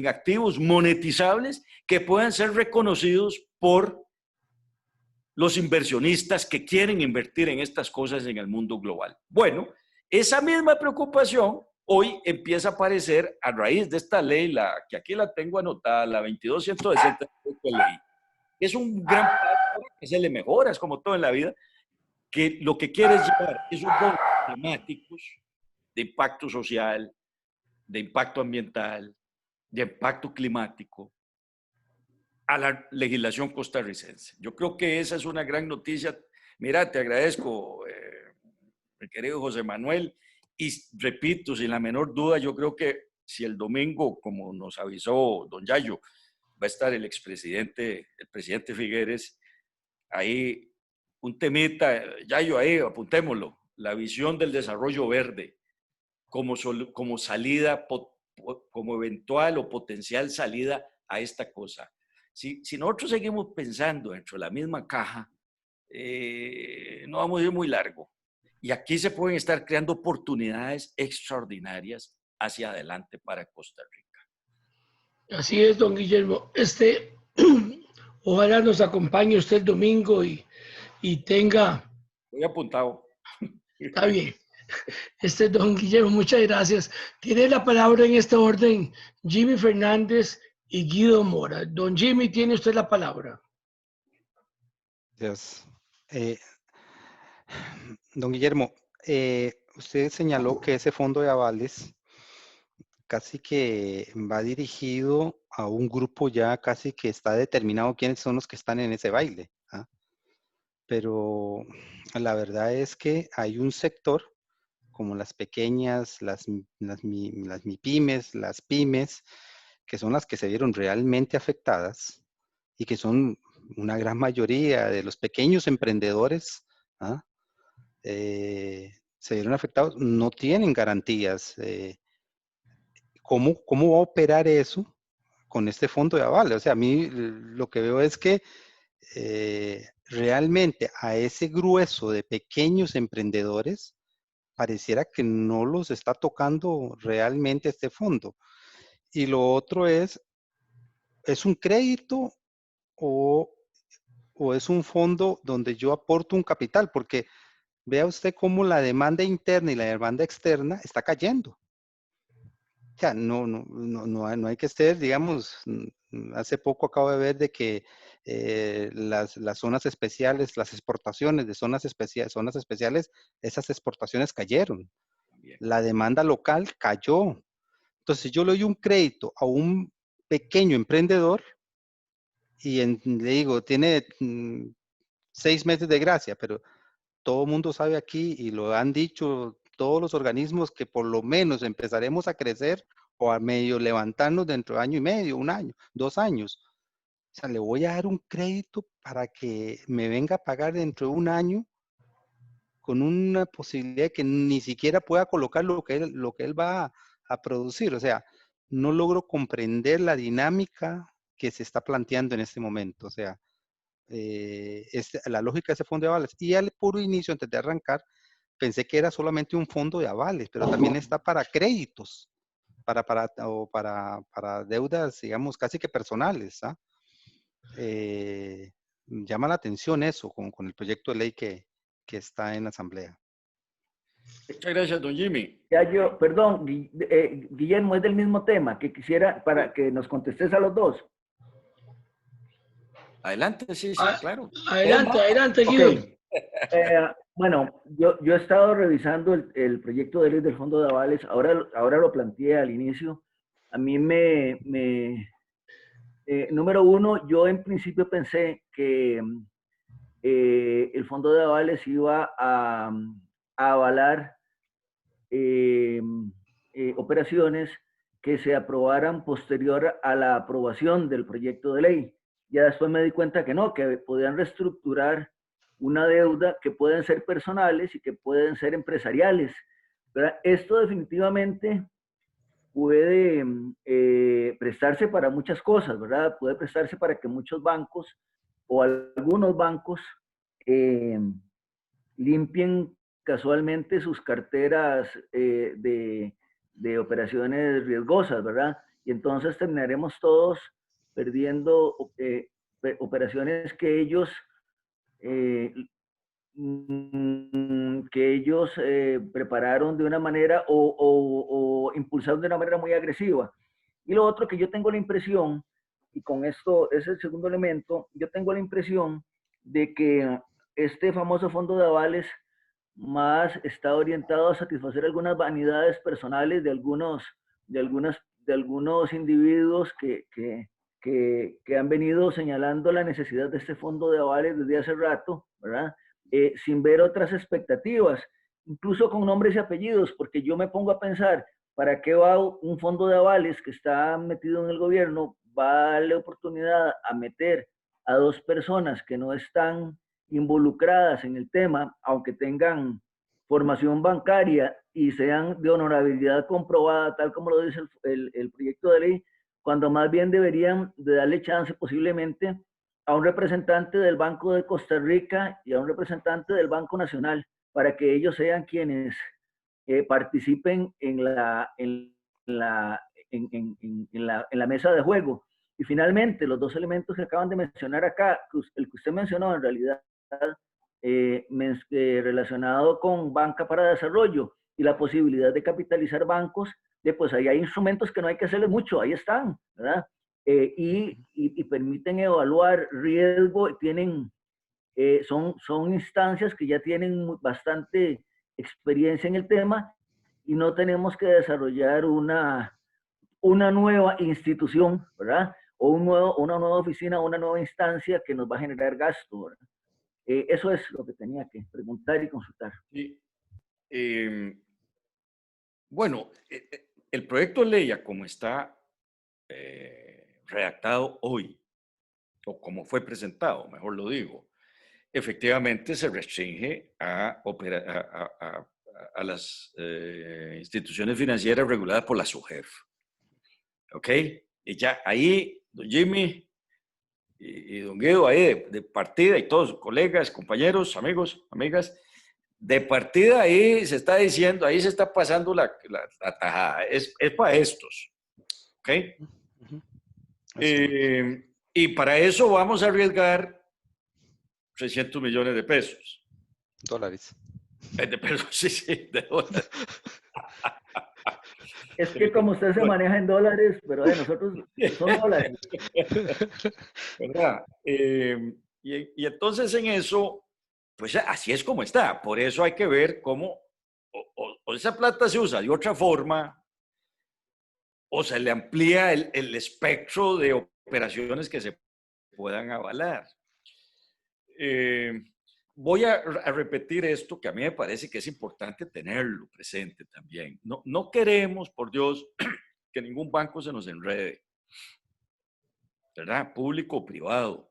activos monetizables que puedan ser reconocidos por los inversionistas que quieren invertir en estas cosas en el mundo global. Bueno, esa misma preocupación hoy empieza a aparecer a raíz de esta ley, que aquí la tengo anotada, la 2260 de ley. Es un gran paso que se le mejora, es como todo en la vida, que lo que quiere es llevar esos fondos temáticos de impacto social, de impacto ambiental, de impacto climático, a la legislación costarricense. Yo creo que esa es una gran noticia. Mira, te agradezco, mi querido José Manuel, y repito, sin la menor duda, yo creo que si el domingo, como nos avisó don Yayo, va a estar el presidente Figueres, ahí un temita, Yayo, ahí apuntémoslo, la visión del desarrollo verde como salida, como eventual o potencial salida a esta cosa. Si nosotros seguimos pensando dentro de la misma caja, no vamos a ir muy largo. Y aquí se pueden estar creando oportunidades extraordinarias hacia adelante para Costa Rica. Así es, don Guillermo. Ojalá nos acompañe usted el domingo y tenga... Voy apuntado. Está bien. Don Guillermo, muchas gracias. Tiene la palabra en este orden Jimmy Fernández y Guido Mora. Don Jimmy, tiene usted la palabra. Gracias. Don Guillermo, usted señaló que ese fondo de avales casi que va dirigido a un grupo ya casi que está determinado quiénes son los que están en ese baile. ¿Ah? Pero la verdad es que hay un sector como las pequeñas, las MIPYMES, las pymes, que son las que se vieron realmente afectadas y que son una gran mayoría de los pequeños emprendedores, ¿ah? Se vieron afectados, no tienen garantías. ¿Cómo va a operar eso con este fondo de aval? O sea, a mí lo que veo es que realmente a ese grueso de pequeños emprendedores pareciera que no los está tocando realmente este fondo. Y lo otro ¿es un crédito o es un fondo donde yo aporto un capital? Porque vea usted cómo la demanda interna y la demanda externa está cayendo. O sea, no hay que ser, digamos, hace poco acabo de ver de que las zonas especiales, las exportaciones de zonas especiales, esas exportaciones cayeron. La demanda local cayó. Entonces, si yo le doy un crédito a un pequeño emprendedor y le digo, tiene 6 meses de gracia, pero todo el mundo sabe aquí y lo han dicho todos los organismos que por lo menos empezaremos a crecer o a medio levantarnos dentro de año y medio, 1 año, 2 años. O sea, le voy a dar un crédito para que me venga a pagar dentro de 1 año con una posibilidad de que ni siquiera pueda colocar lo que él va a producir. O sea, no logro comprender la dinámica que se está planteando en este momento. O sea, la lógica de ese fondo de avales. Y al puro inicio, antes de arrancar, pensé que era solamente un fondo de avales, pero también está para créditos, para deudas, digamos, casi que personales. ¿Ah? Llama la atención eso con el proyecto de ley que que está en la Asamblea. Muchas gracias, don Jimmy. Ya yo, perdón, Guillermo, es del mismo tema que quisiera para que nos contestes a los dos. Adelante, sí, claro. Adelante, Ok. Guido. Bueno, yo he estado revisando el proyecto de ley del Fondo de Avales, ahora lo planteé al inicio. A mí número uno, yo en principio pensé que el Fondo de Avales iba a avalar operaciones que se aprobaran posterior a la aprobación del proyecto de ley. Ya después me di cuenta que no, que podían reestructurar una deuda que pueden ser personales y que pueden ser empresariales. Pero esto definitivamente puede prestarse para muchas cosas, ¿verdad? Puede prestarse para que muchos bancos o algunos bancos limpien casualmente sus carteras de operaciones riesgosas, ¿verdad? Y entonces terminaremos todos perdiendo operaciones que ellos prepararon de una manera o impulsaron de una manera muy agresiva. Y lo otro que yo tengo la impresión, y con esto es el segundo elemento, yo tengo la impresión de que este famoso fondo de avales más está orientado a satisfacer algunas vanidades personales de algunos individuos que han venido señalando la necesidad de este fondo de avales desde hace rato, ¿verdad? Sin ver otras expectativas, incluso con nombres y apellidos, porque yo me pongo a pensar, ¿para qué va un fondo de avales que está metido en el gobierno? Va a darle oportunidad a meter a dos personas que no están involucradas en el tema, aunque tengan formación bancaria y sean de honorabilidad comprobada, tal como lo dice el proyecto de ley, cuando más bien deberían de darle chance posiblemente a un representante del Banco de Costa Rica y a un representante del Banco Nacional, para que ellos sean quienes participen en la mesa de juego. Y finalmente, los dos elementos que acaban de mencionar acá, el que usted mencionó en realidad, relacionado con banca para desarrollo y la posibilidad de capitalizar bancos, pues ahí hay instrumentos que no hay que hacerle mucho, ahí están, ¿verdad? Y permiten evaluar riesgo, son instancias que ya tienen bastante experiencia en el tema y no tenemos que desarrollar una nueva institución, ¿verdad? O una nueva oficina, una nueva instancia que nos va a generar gasto, ¿verdad? Eso es lo que tenía que preguntar y consultar. Sí. Bueno, el proyecto de ley, como está redactado hoy, o como fue presentado, mejor lo digo, efectivamente se restringe a las instituciones financieras reguladas por la SUGEF. ¿Ok? Y ya ahí, don Jimmy y don Guido, ahí de partida, y todos colegas, compañeros, amigos, amigas, de partida ahí se está diciendo, ahí se está pasando la tajada. Es para estos. ¿Ok? Y para eso vamos a arriesgar 300 millones de pesos. Dólares. De pesos, sí, de dólares. Es que como usted se maneja en dólares, pero de nosotros son dólares. ¿Verdad? Y entonces en eso, pues así es como está. Por eso hay que ver cómo o esa plata se usa de otra forma o se le amplía el espectro de operaciones que se puedan avalar. Voy a repetir esto que a mí me parece que es importante tenerlo presente también. No queremos, por Dios, que ningún banco se nos enrede, ¿verdad? Público o privado.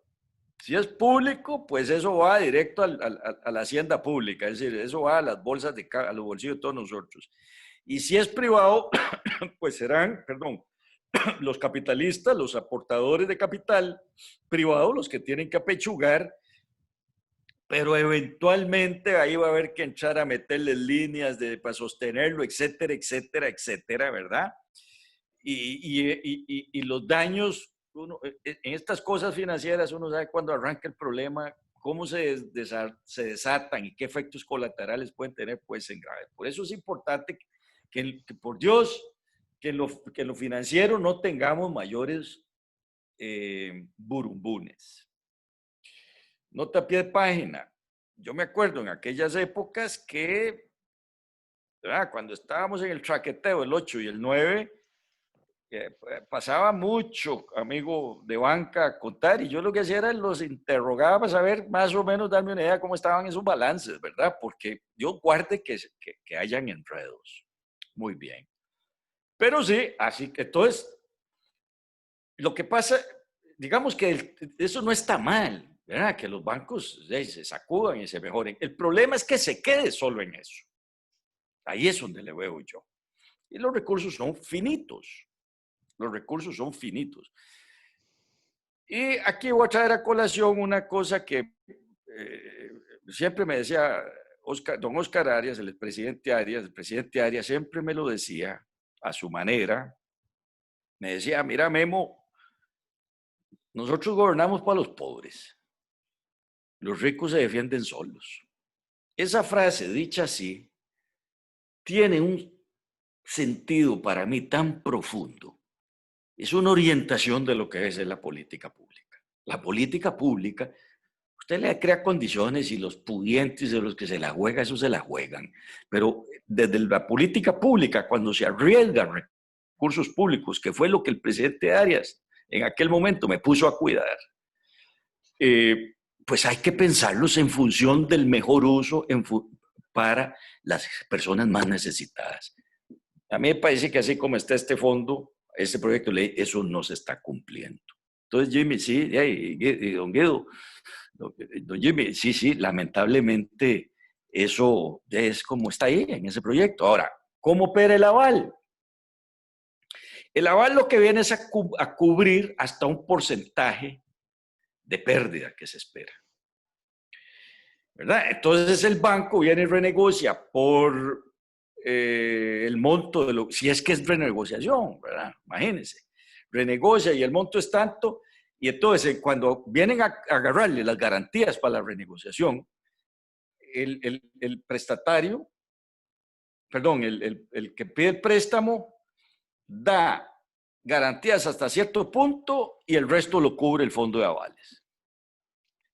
Si es público, pues eso va directo a la hacienda pública, es decir, eso va a las bolsas a los bolsillos de todos nosotros. Y si es privado, pues serán, los capitalistas, los aportadores de capital privado, los que tienen que apechugar, pero eventualmente ahí va a haber que entrar a meterle líneas para sostenerlo, etcétera, etcétera, etcétera, ¿verdad? Y los daños, en estas cosas financieras uno sabe cuándo arranca el problema cómo se desatan y qué efectos colaterales pueden tener, puede ser grave. Por eso es importante que por Dios, que en lo financiero no tengamos mayores burumbunes. Nota a pie de página. Yo me acuerdo en aquellas épocas que, ¿verdad?, cuando estábamos en el traqueteo, el 8 y el 9, pasaba mucho amigo de banca a contar, y yo lo que hacía era los interrogaba para saber más o menos, darme una idea de cómo estaban esos balances, ¿verdad? Porque yo guarde que hayan enredos. Muy bien. Pero sí, así que entonces, lo que pasa, digamos que eso no está mal, ¿verdad? Que los bancos se sacudan y se mejoren. El problema es que se quede solo en eso. Ahí es donde le veo yo. Y los recursos son finitos. Los recursos son finitos. Y aquí voy a traer a colación una cosa que siempre me decía don Oscar Arias, el presidente Arias siempre me lo decía a su manera. Me decía, mira, Memo, nosotros gobernamos para los pobres. Los ricos se defienden solos. Esa frase, dicha así, tiene un sentido para mí tan profundo. Es una orientación de lo que es la política pública. La política pública, usted le crea condiciones y los pudientes de los que se la juegan, eso se la juegan. Pero desde la política pública, cuando se arriesgan recursos públicos, que fue lo que el presidente Arias en aquel momento me puso a cuidar, pues hay que pensarlos en función del mejor uso para las personas más necesitadas. A mí me parece que así como está este fondo, este proyecto de ley, eso no se está cumpliendo. Entonces, Jimmy, sí, don Guido, don Jimmy, sí, lamentablemente eso es como está ahí en ese proyecto. Ahora, ¿cómo opera el aval? El aval lo que viene es a cubrir hasta un porcentaje de pérdida que se espera, ¿verdad? Entonces el banco viene y renegocia por el monto de si es que es renegociación, ¿verdad? Imagínense, renegocia y el monto es tanto, y entonces cuando vienen a agarrarle las garantías para la renegociación, el prestatario, perdón, el que pide el préstamo da garantías hasta cierto punto y el resto lo cubre el fondo de avales.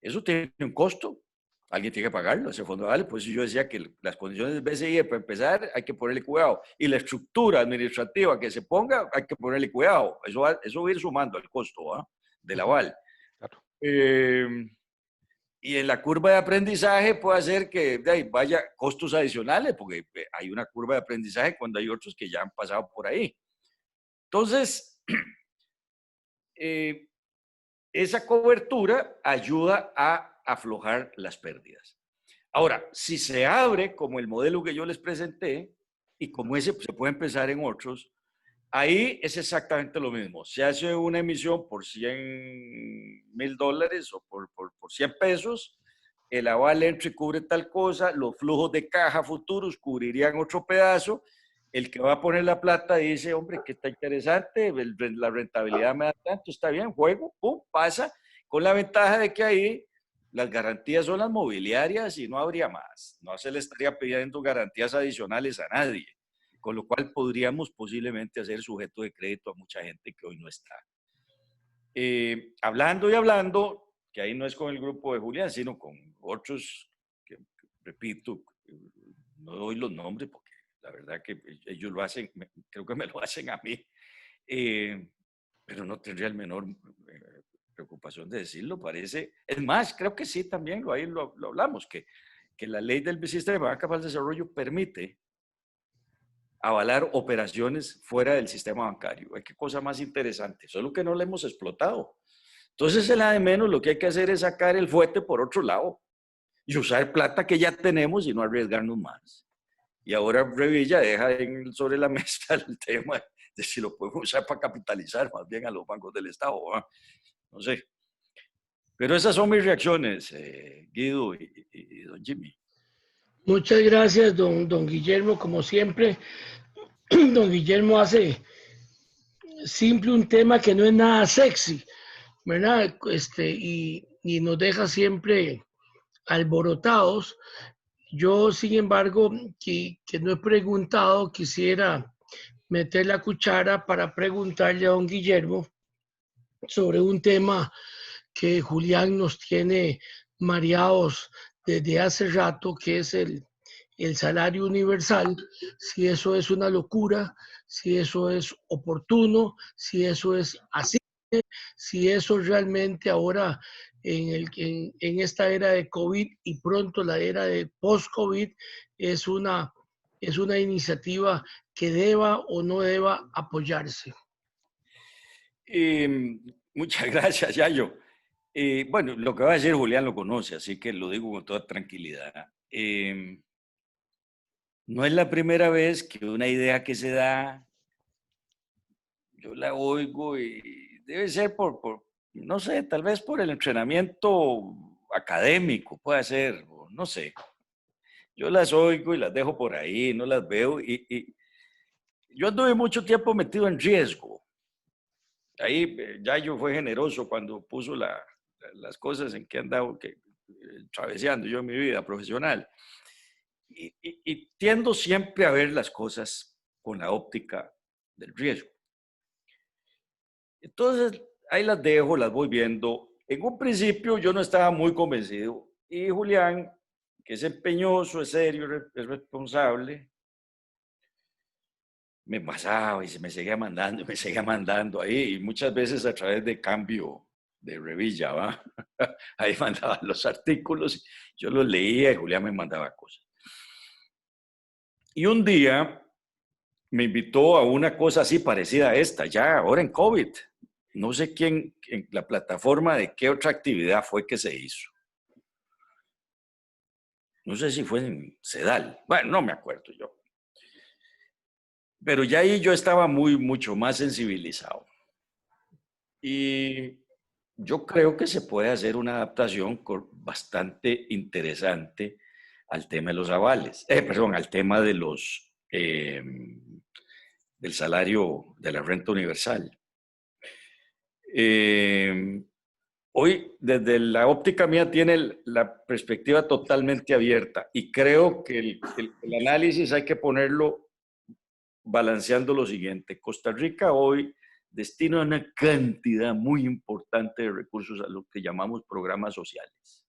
Eso tiene un costo. Alguien tiene que pagarlo, ese fondo de avales. Por eso yo decía que las condiciones del BCI, para empezar, hay que ponerle cuidado. Y la estructura administrativa que se ponga, hay que ponerle cuidado. Eso va a ir sumando al costo del aval. Claro. Y en la curva de aprendizaje puede hacer que vaya costos adicionales, porque hay una curva de aprendizaje cuando hay otros que ya han pasado por ahí. Entonces, esa cobertura ayuda a aflojar las pérdidas. Ahora, si se abre como el modelo que yo les presenté, y como ese se puede empezar en otros, ahí es exactamente lo mismo. Se hace una emisión por $100,000 o por 100 pesos, el aval entra y cubre tal cosa, los flujos de caja futuros cubrirían otro pedazo. El que va a poner la plata dice, hombre, que está interesante, la rentabilidad me da tanto, está bien, juego, pum, pasa, con la ventaja de que ahí las garantías son las mobiliarias y no habría más. No se le estaría pidiendo garantías adicionales a nadie, con lo cual podríamos posiblemente hacer sujeto de crédito a mucha gente que hoy no está. Hablando, que ahí no es con el grupo de Julián, sino con otros, que repito, no doy los nombres porque la verdad que ellos lo hacen, creo que me lo hacen a mí, pero no tendría el menor preocupación de decirlo, parece. Es más, creo que sí, también ahí lo hablamos, que la ley del sistema de banca para el desarrollo permite avalar operaciones fuera del sistema bancario. Qué cosa más interesante, solo que no la hemos explotado. Entonces, en la de menos, lo que hay que hacer es sacar el fuete por otro lado y usar plata que ya tenemos y no arriesgarnos más. Y ahora Revilla deja sobre la mesa el tema de si lo podemos usar para capitalizar más bien a los bancos del Estado, ¿verdad? No sé. Pero esas son mis reacciones, Guido y don Jimmy. Muchas gracias, don Guillermo, como siempre. Don Guillermo hace simple un tema que no es nada sexy, ¿verdad? Y nos deja siempre alborotados. Yo, sin embargo, que no he preguntado, quisiera meter la cuchara para preguntarle a don Guillermo sobre un tema que Julián nos tiene mareados desde hace rato, que es el salario universal, si eso es una locura, si eso es oportuno, si eso es así, si eso realmente ahora en esta era de COVID y pronto la era de post-COVID es una iniciativa que deba o no deba apoyarse. Muchas gracias, Yayo. Bueno, lo que va a decir Julián lo conoce, así que lo digo con toda tranquilidad. No es la primera vez que una idea que se da, yo la oigo y debe ser no sé, tal vez por el entrenamiento académico, puede ser, no sé. Yo las oigo y las dejo por ahí, no las veo y yo anduve mucho tiempo metido en riesgo. Ahí Yayo fue generoso cuando puso las cosas en que andaba traveseando yo en mi vida profesional. Y tiendo siempre a ver las cosas con la óptica del riesgo. Entonces, ahí las dejo, las voy viendo. En un principio yo no estaba muy convencido y Julián, que es empeñoso, es serio, es responsable, me pasaba y se me seguía mandando ahí, y muchas veces a través de cambio de revilla, ¿va? Ahí mandaba los artículos, yo los leía y Julián me mandaba cosas. Y un día me invitó a una cosa así parecida a esta, ya ahora en COVID. No sé quién, en la plataforma de qué otra actividad fue que se hizo. No sé si fue en Sedal. Bueno, no me acuerdo yo. Pero ya ahí yo estaba mucho más sensibilizado. Y yo creo que se puede hacer una adaptación bastante interesante al tema de los avales. Perdón, al tema de del salario de la renta universal. Hoy, desde la óptica mía, tiene la perspectiva totalmente abierta y creo que el análisis hay que ponerlo balanceando lo siguiente. Costa Rica hoy destina una cantidad muy importante de recursos a lo que llamamos programas sociales.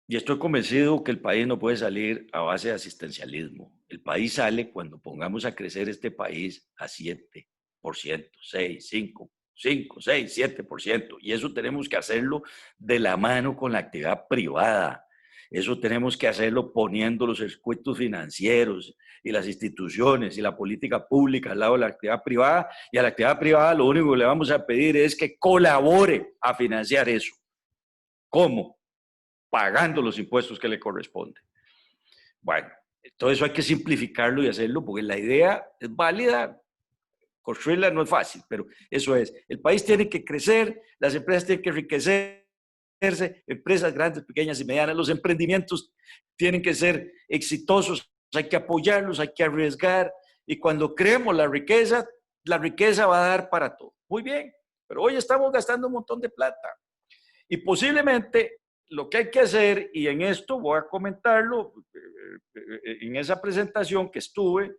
Y estoy convencido que el país no puede salir a base de asistencialismo. El país sale cuando pongamos a crecer este país a 7%, 6, 5, 6, 7%. Y eso tenemos que hacerlo de la mano con la actividad privada. Eso tenemos que hacerlo poniendo los circuitos financieros y las instituciones y la política pública al lado de la actividad privada. Y a la actividad privada lo único que le vamos a pedir es que colabore a financiar eso. ¿Cómo? Pagando los impuestos que le corresponden. Bueno, todo eso hay que simplificarlo y hacerlo porque la idea es válida, construirla no es fácil, pero eso es. El país tiene que crecer, las empresas tienen que enriquecerse, empresas grandes, pequeñas y medianas, los emprendimientos tienen que ser exitosos, hay que apoyarlos, hay que arriesgar y cuando creemos la riqueza va a dar para todo. Muy bien, pero hoy estamos gastando un montón de plata y posiblemente lo que hay que hacer, y en esto voy a comentarlo, en esa presentación que estuve,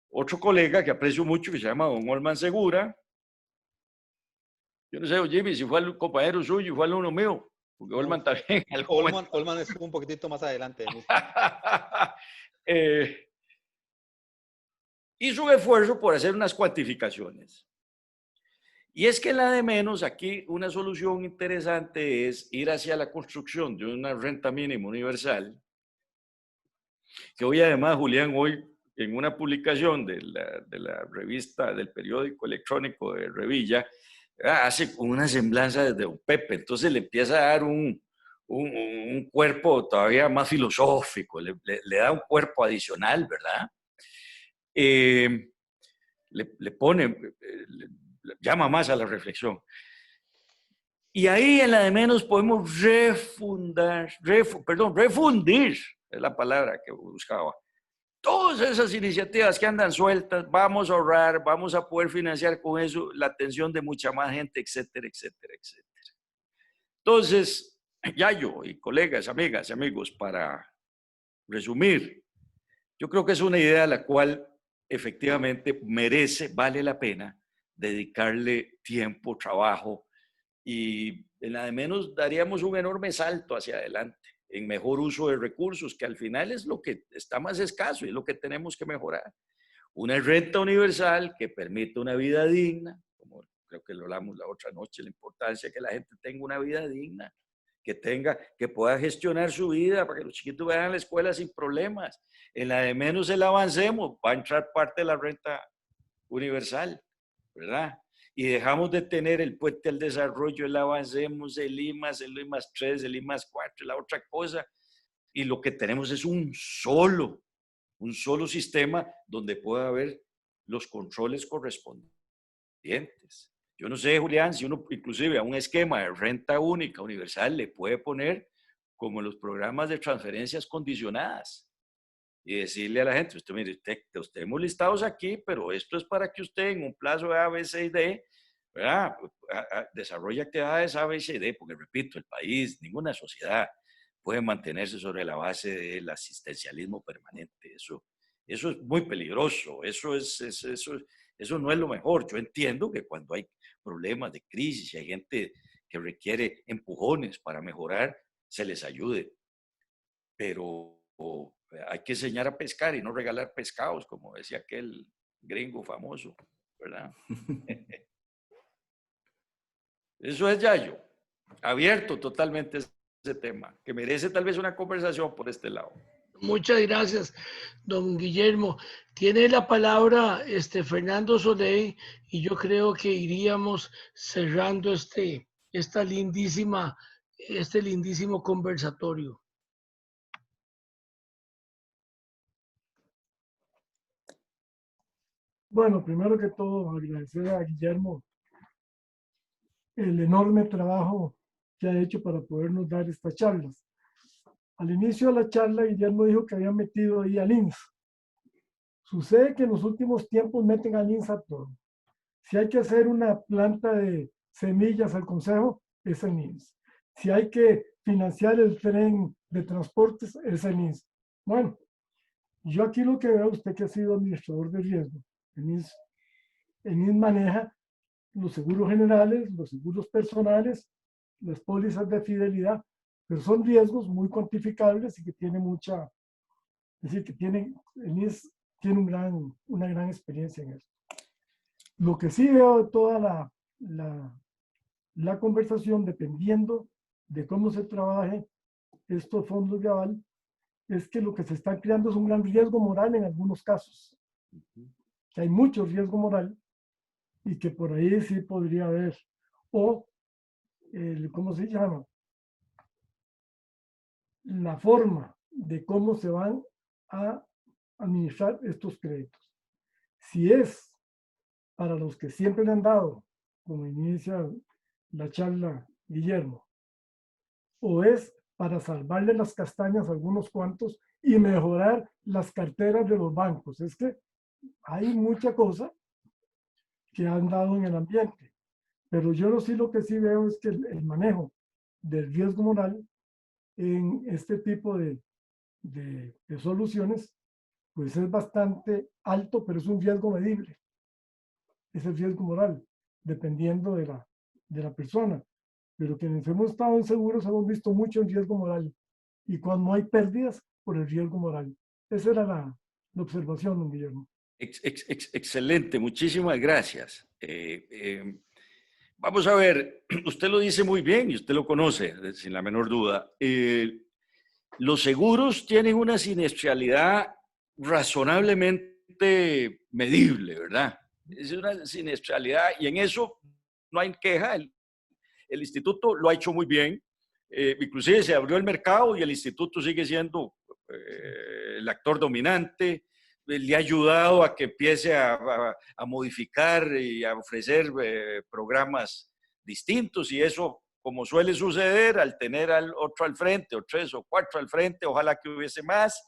otro colega que aprecio mucho, que se llama don Olman Segura, yo no sé, Jimmy, si fue el compañero suyo, fue alumno mío, porque no, Olman también. Olman estuvo un poquitito más adelante. Hizo un esfuerzo por hacer unas cuantificaciones. Y es que la de menos, aquí una solución interesante es ir hacia la construcción de una renta mínima universal, que hoy además, Julián, hoy en una publicación de la revista, del periódico electrónico de Revilla, hace una semblanza desde don Pepe, entonces le empieza a dar un cuerpo todavía más filosófico, le da un cuerpo adicional, ¿verdad? Le pone... llama más a la reflexión. Y ahí en la de menos podemos refundir, es la palabra que buscaba, Todas esas iniciativas que andan sueltas, vamos a ahorrar, vamos a poder financiar con eso la atención de mucha más gente, etcétera, etcétera, etcétera. Entonces, Yayo y colegas, amigas y amigos, para resumir, yo creo que es una idea a la cual efectivamente merece, vale la pena dedicarle tiempo, trabajo, y en la de menos daríamos un enorme salto hacia adelante en mejor uso de recursos, que al final es lo que está más escaso y es lo que tenemos que mejorar. Una renta universal que permita una vida digna, como creo que lo hablamos la otra noche, la importancia de que la gente tenga una vida digna, que pueda gestionar su vida para que los chiquitos vayan a la escuela sin problemas. En la de menos el avancemos, va a entrar parte de la renta universal, ¿verdad? Y dejamos de tener el puente al desarrollo, el avancemos, el IMAS 3, el IMAS 4, la otra cosa. Y lo que tenemos es un solo sistema donde pueda haber los controles correspondientes. Yo no sé, Julián, si uno inclusive a un esquema de renta única universal le puede poner como los programas de transferencias condicionadas. Y decirle a la gente, usted mire, usted hemos listados aquí, pero esto es para que usted en un plazo de A, B, C y D, ¿verdad? Desarrolle actividades A, B, C y D, porque repito, el país, ninguna sociedad puede mantenerse sobre la base del asistencialismo permanente. Eso es muy peligroso, eso no es lo mejor. Yo entiendo que cuando hay problemas de crisis y hay gente que requiere empujones para mejorar, se les ayude. Pero hay que enseñar a pescar y no regalar pescados, como decía aquel gringo famoso, ¿verdad? Eso es, Yayo, abierto totalmente ese tema, que merece tal vez una conversación por este lado. Muchas gracias, don Guillermo. Tiene la palabra Fernando Soleil y yo creo que iríamos cerrando este lindísimo conversatorio. Bueno, primero que todo, agradecer a Guillermo el enorme trabajo que ha hecho para podernos dar estas charlas. Al inicio de la charla, Guillermo dijo que había metido ahí al INS. Sucede que en los últimos tiempos meten al INS a todo. Si hay que hacer una planta de semillas al Consejo, es el INS. Si hay que financiar el tren de transportes, es el INS. Bueno, yo aquí lo que veo, usted que ha sido administrador de riesgo, el INS maneja los seguros generales, los seguros personales, las pólizas de fidelidad, pero son riesgos muy cuantificables y que tiene mucha, es decir, que el INS tiene una gran experiencia en eso. Lo que sí veo de toda la conversación, dependiendo de cómo se trabaje estos fondos de aval, es que lo que se está creando es un gran riesgo moral en algunos casos. Que hay mucho riesgo moral y que por ahí sí podría haber. O, ¿cómo se llama? La forma de cómo se van a administrar estos créditos. Si es para los que siempre le han dado, como inicia la charla Guillermo, o es para salvarle las castañas a algunos cuantos y mejorar las carteras de los bancos. Es que hay mucha cosa que han dado en el ambiente, pero yo lo que sí veo es que el manejo del riesgo moral en este tipo de soluciones, pues es bastante alto, pero es un riesgo medible. Es el riesgo moral, dependiendo de la persona. Pero quienes hemos estado en seguros hemos visto mucho el riesgo moral. Y cuando hay pérdidas, por el riesgo moral. Esa era la observación, don Guillermo. Excelente, muchísimas gracias. Vamos a ver, usted lo dice muy bien y usted lo conoce, sin la menor duda. Los seguros tienen una siniestralidad razonablemente medible, ¿verdad? Es una siniestralidad y en eso no hay queja. El instituto lo ha hecho muy bien. Inclusive se abrió el mercado y el instituto sigue siendo el actor dominante. Le ha ayudado a que empiece a modificar y a ofrecer programas distintos y eso, como suele suceder, al tener otro al frente o 3 o 4 al frente, ojalá que hubiese más,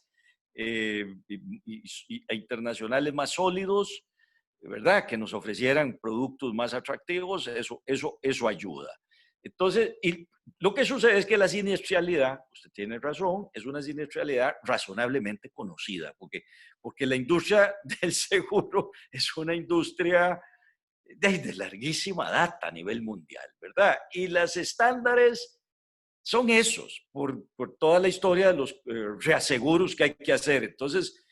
e internacionales más sólidos, ¿verdad? Que nos ofrecieran productos más atractivos, eso ayuda. Entonces, y lo que sucede es que la siniestralidad, usted tiene razón, es una siniestralidad razonablemente conocida, porque la industria del seguro es una industria de larguísima data a nivel mundial, ¿verdad? Y los estándares son esos, por toda la historia de los reaseguros que hay que hacer. Entonces,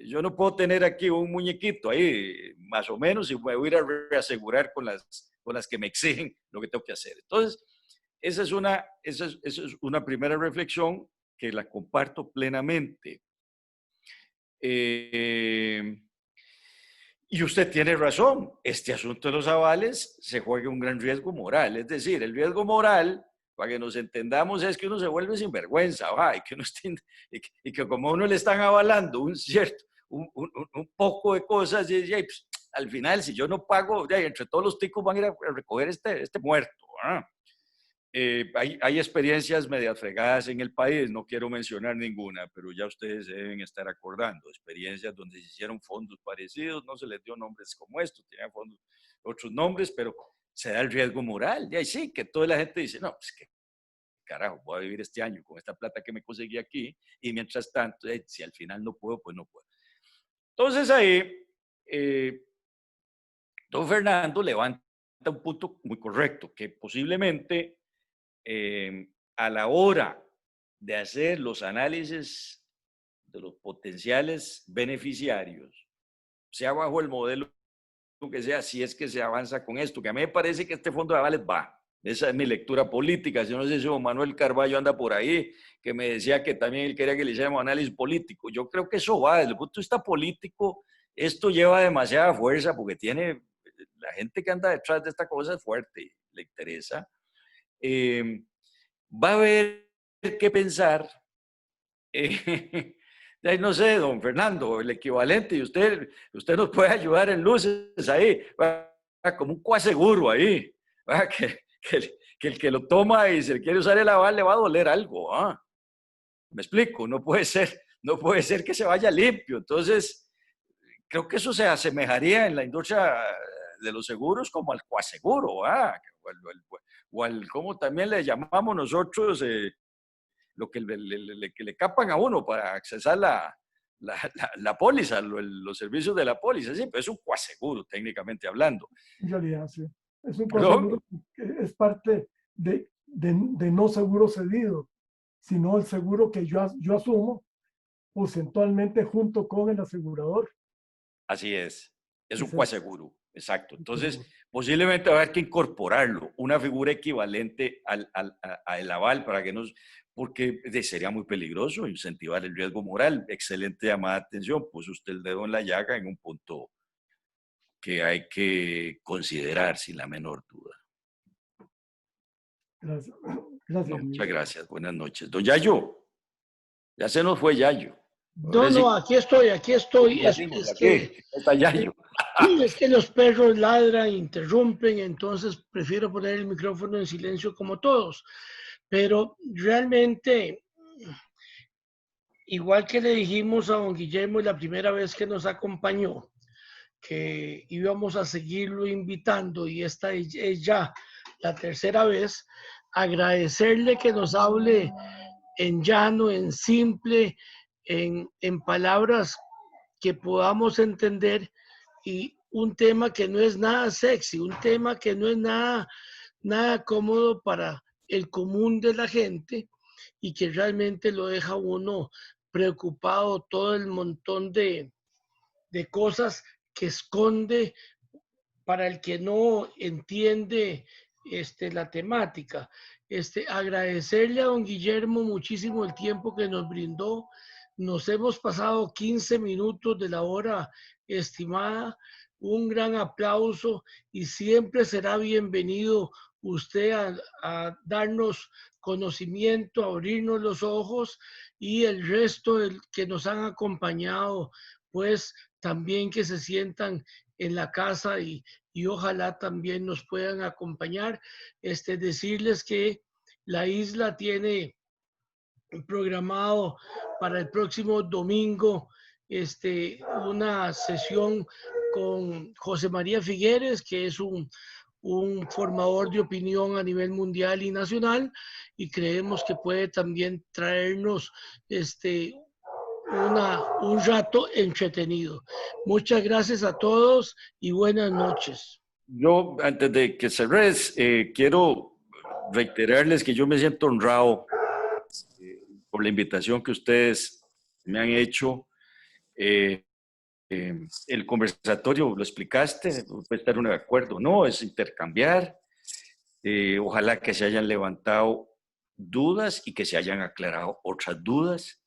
yo no puedo tener aquí un muñequito ahí, más o menos, y voy a ir a reasegurar con las que me exigen lo que tengo que hacer. Entonces, esa es una primera reflexión que la comparto plenamente. Y usted tiene razón, este asunto de los avales se juega un gran riesgo moral. Es decir, el riesgo moral, para que nos entendamos, es que uno se vuelve sinvergüenza, ¿va? Y que como a uno le están avalando un poco de cosas, y pues, al final, si yo no pago, entre todos los ticos van a ir a recoger este muerto. ¿Ah? Hay experiencias medias fregadas en el país, no quiero mencionar ninguna, pero ya ustedes se deben estar acordando, experiencias donde se hicieron fondos parecidos, no se les dio nombres como estos, tenían fondos, otros nombres, pero se da el riesgo moral. Y ahí sí, que toda la gente dice, no, pues que carajo, voy a vivir este año con esta plata que me conseguí aquí, y mientras tanto, si al final no puedo, pues no puedo. Entonces ahí, don Fernando levanta un punto muy correcto, que posiblemente a la hora de hacer los análisis de los potenciales beneficiarios, sea bajo el modelo que sea, si es que se avanza con esto, que a mí me parece que este fondo de avales va. Esa es mi lectura política. Yo no sé si don Manuel Carballo anda por ahí, que me decía que también él quería que le hiciéramos análisis político. Yo creo que eso va. Desde el punto de vista político, esto lleva demasiada fuerza porque tiene, la gente que anda detrás de esta cosa es fuerte, le interesa. Va a haber que pensar, no sé, don Fernando, el equivalente, y usted nos puede ayudar en luces ahí, como un coaseguro ahí, que el que lo toma y se quiere usar el aval le va a doler algo. ¿Ah? Me explico, no puede ser que se vaya limpio. Entonces, creo que eso se asemejaría en la industria de los seguros como al coaseguro, o al, como también le llamamos nosotros, lo que le capan a uno para accesar la póliza, los servicios de la póliza. Sí, pero es un coaseguro, técnicamente hablando. En realidad, sí. Es un coaseguro que es parte de no seguro cedido, sino el seguro que yo asumo porcentualmente junto con el asegurador. Así es un coaseguro, exacto. Entonces, posiblemente va a haber que incorporarlo, una figura equivalente al aval para que nos, porque sería muy peligroso incentivar el riesgo moral. Excelente llamada de atención, puso usted el dedo en la llaga en un punto que hay que considerar sin la menor duda. Gracias. No, muchas gracias. Buenas noches. Don Yayo, ya se nos fue Yayo. No, aquí estoy. Está Yayo. Es que los perros ladran, interrumpen, entonces prefiero poner el micrófono en silencio como todos. Pero realmente, igual que le dijimos a don Guillermo la primera vez que nos acompañó, que íbamos a seguirlo invitando, y esta es ya la tercera vez, agradecerle que nos hable en llano, en simple, en palabras que podamos entender, y un tema que no es nada sexy, un tema que no es nada cómodo para el común de la gente, y que realmente lo deja uno preocupado todo el montón de cosas que esconde para el que no entiende la temática. Agradecerle a don Guillermo muchísimo el tiempo que nos brindó. Nos hemos pasado 15 minutos de la hora estimada. Un gran aplauso, y siempre será bienvenido usted a darnos conocimiento, a abrirnos los ojos, y el resto que nos han acompañado, pues también que se sientan en la casa y ojalá también nos puedan acompañar. Decirles que la isla tiene programado para el próximo domingo una sesión con José María Figueres, que es un formador de opinión a nivel mundial y nacional, y creemos que puede también traernos un rato entretenido. Muchas gracias a todos y buenas noches. Yo, antes de que cerres, quiero reiterarles que yo me siento honrado por la invitación que ustedes me han hecho. El conversatorio, lo explicaste, puede estar uno de acuerdo, no, es intercambiar. Ojalá que se hayan levantado dudas y que se hayan aclarado otras dudas.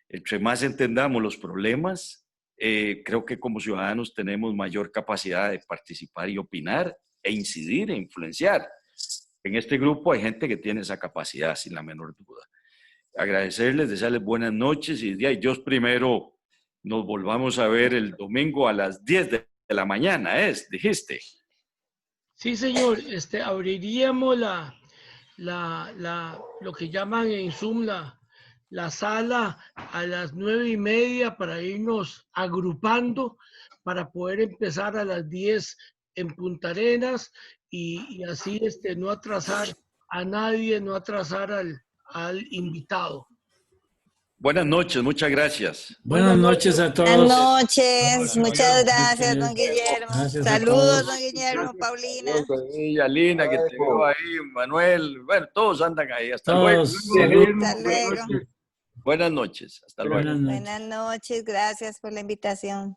Entre más entendamos los problemas, creo que como ciudadanos tenemos mayor capacidad de participar y opinar e incidir e influenciar. En este grupo hay gente que tiene esa capacidad, sin la menor duda. Agradecerles, desearles buenas noches y Dios primero nos volvamos a ver el domingo a las 10 de la mañana, dijiste. Sí, señor. Abriríamos lo que llaman en Zoom la sala a las 9:30 para irnos agrupando para poder empezar a las 10 en Punta Arenas y así no atrasar a nadie, no atrasar al invitado. Buenas noches, muchas gracias. Buenas noches a todos. Buenas noches, muchas gracias, don Guillermo. Gracias Saludos, don Guillermo, Paulina. Y Alina, que te veo ahí, Manuel, bueno, todos andan ahí. Hasta luego. Hasta luego. Buenas noches, hasta luego. Buenas noches, gracias por la invitación.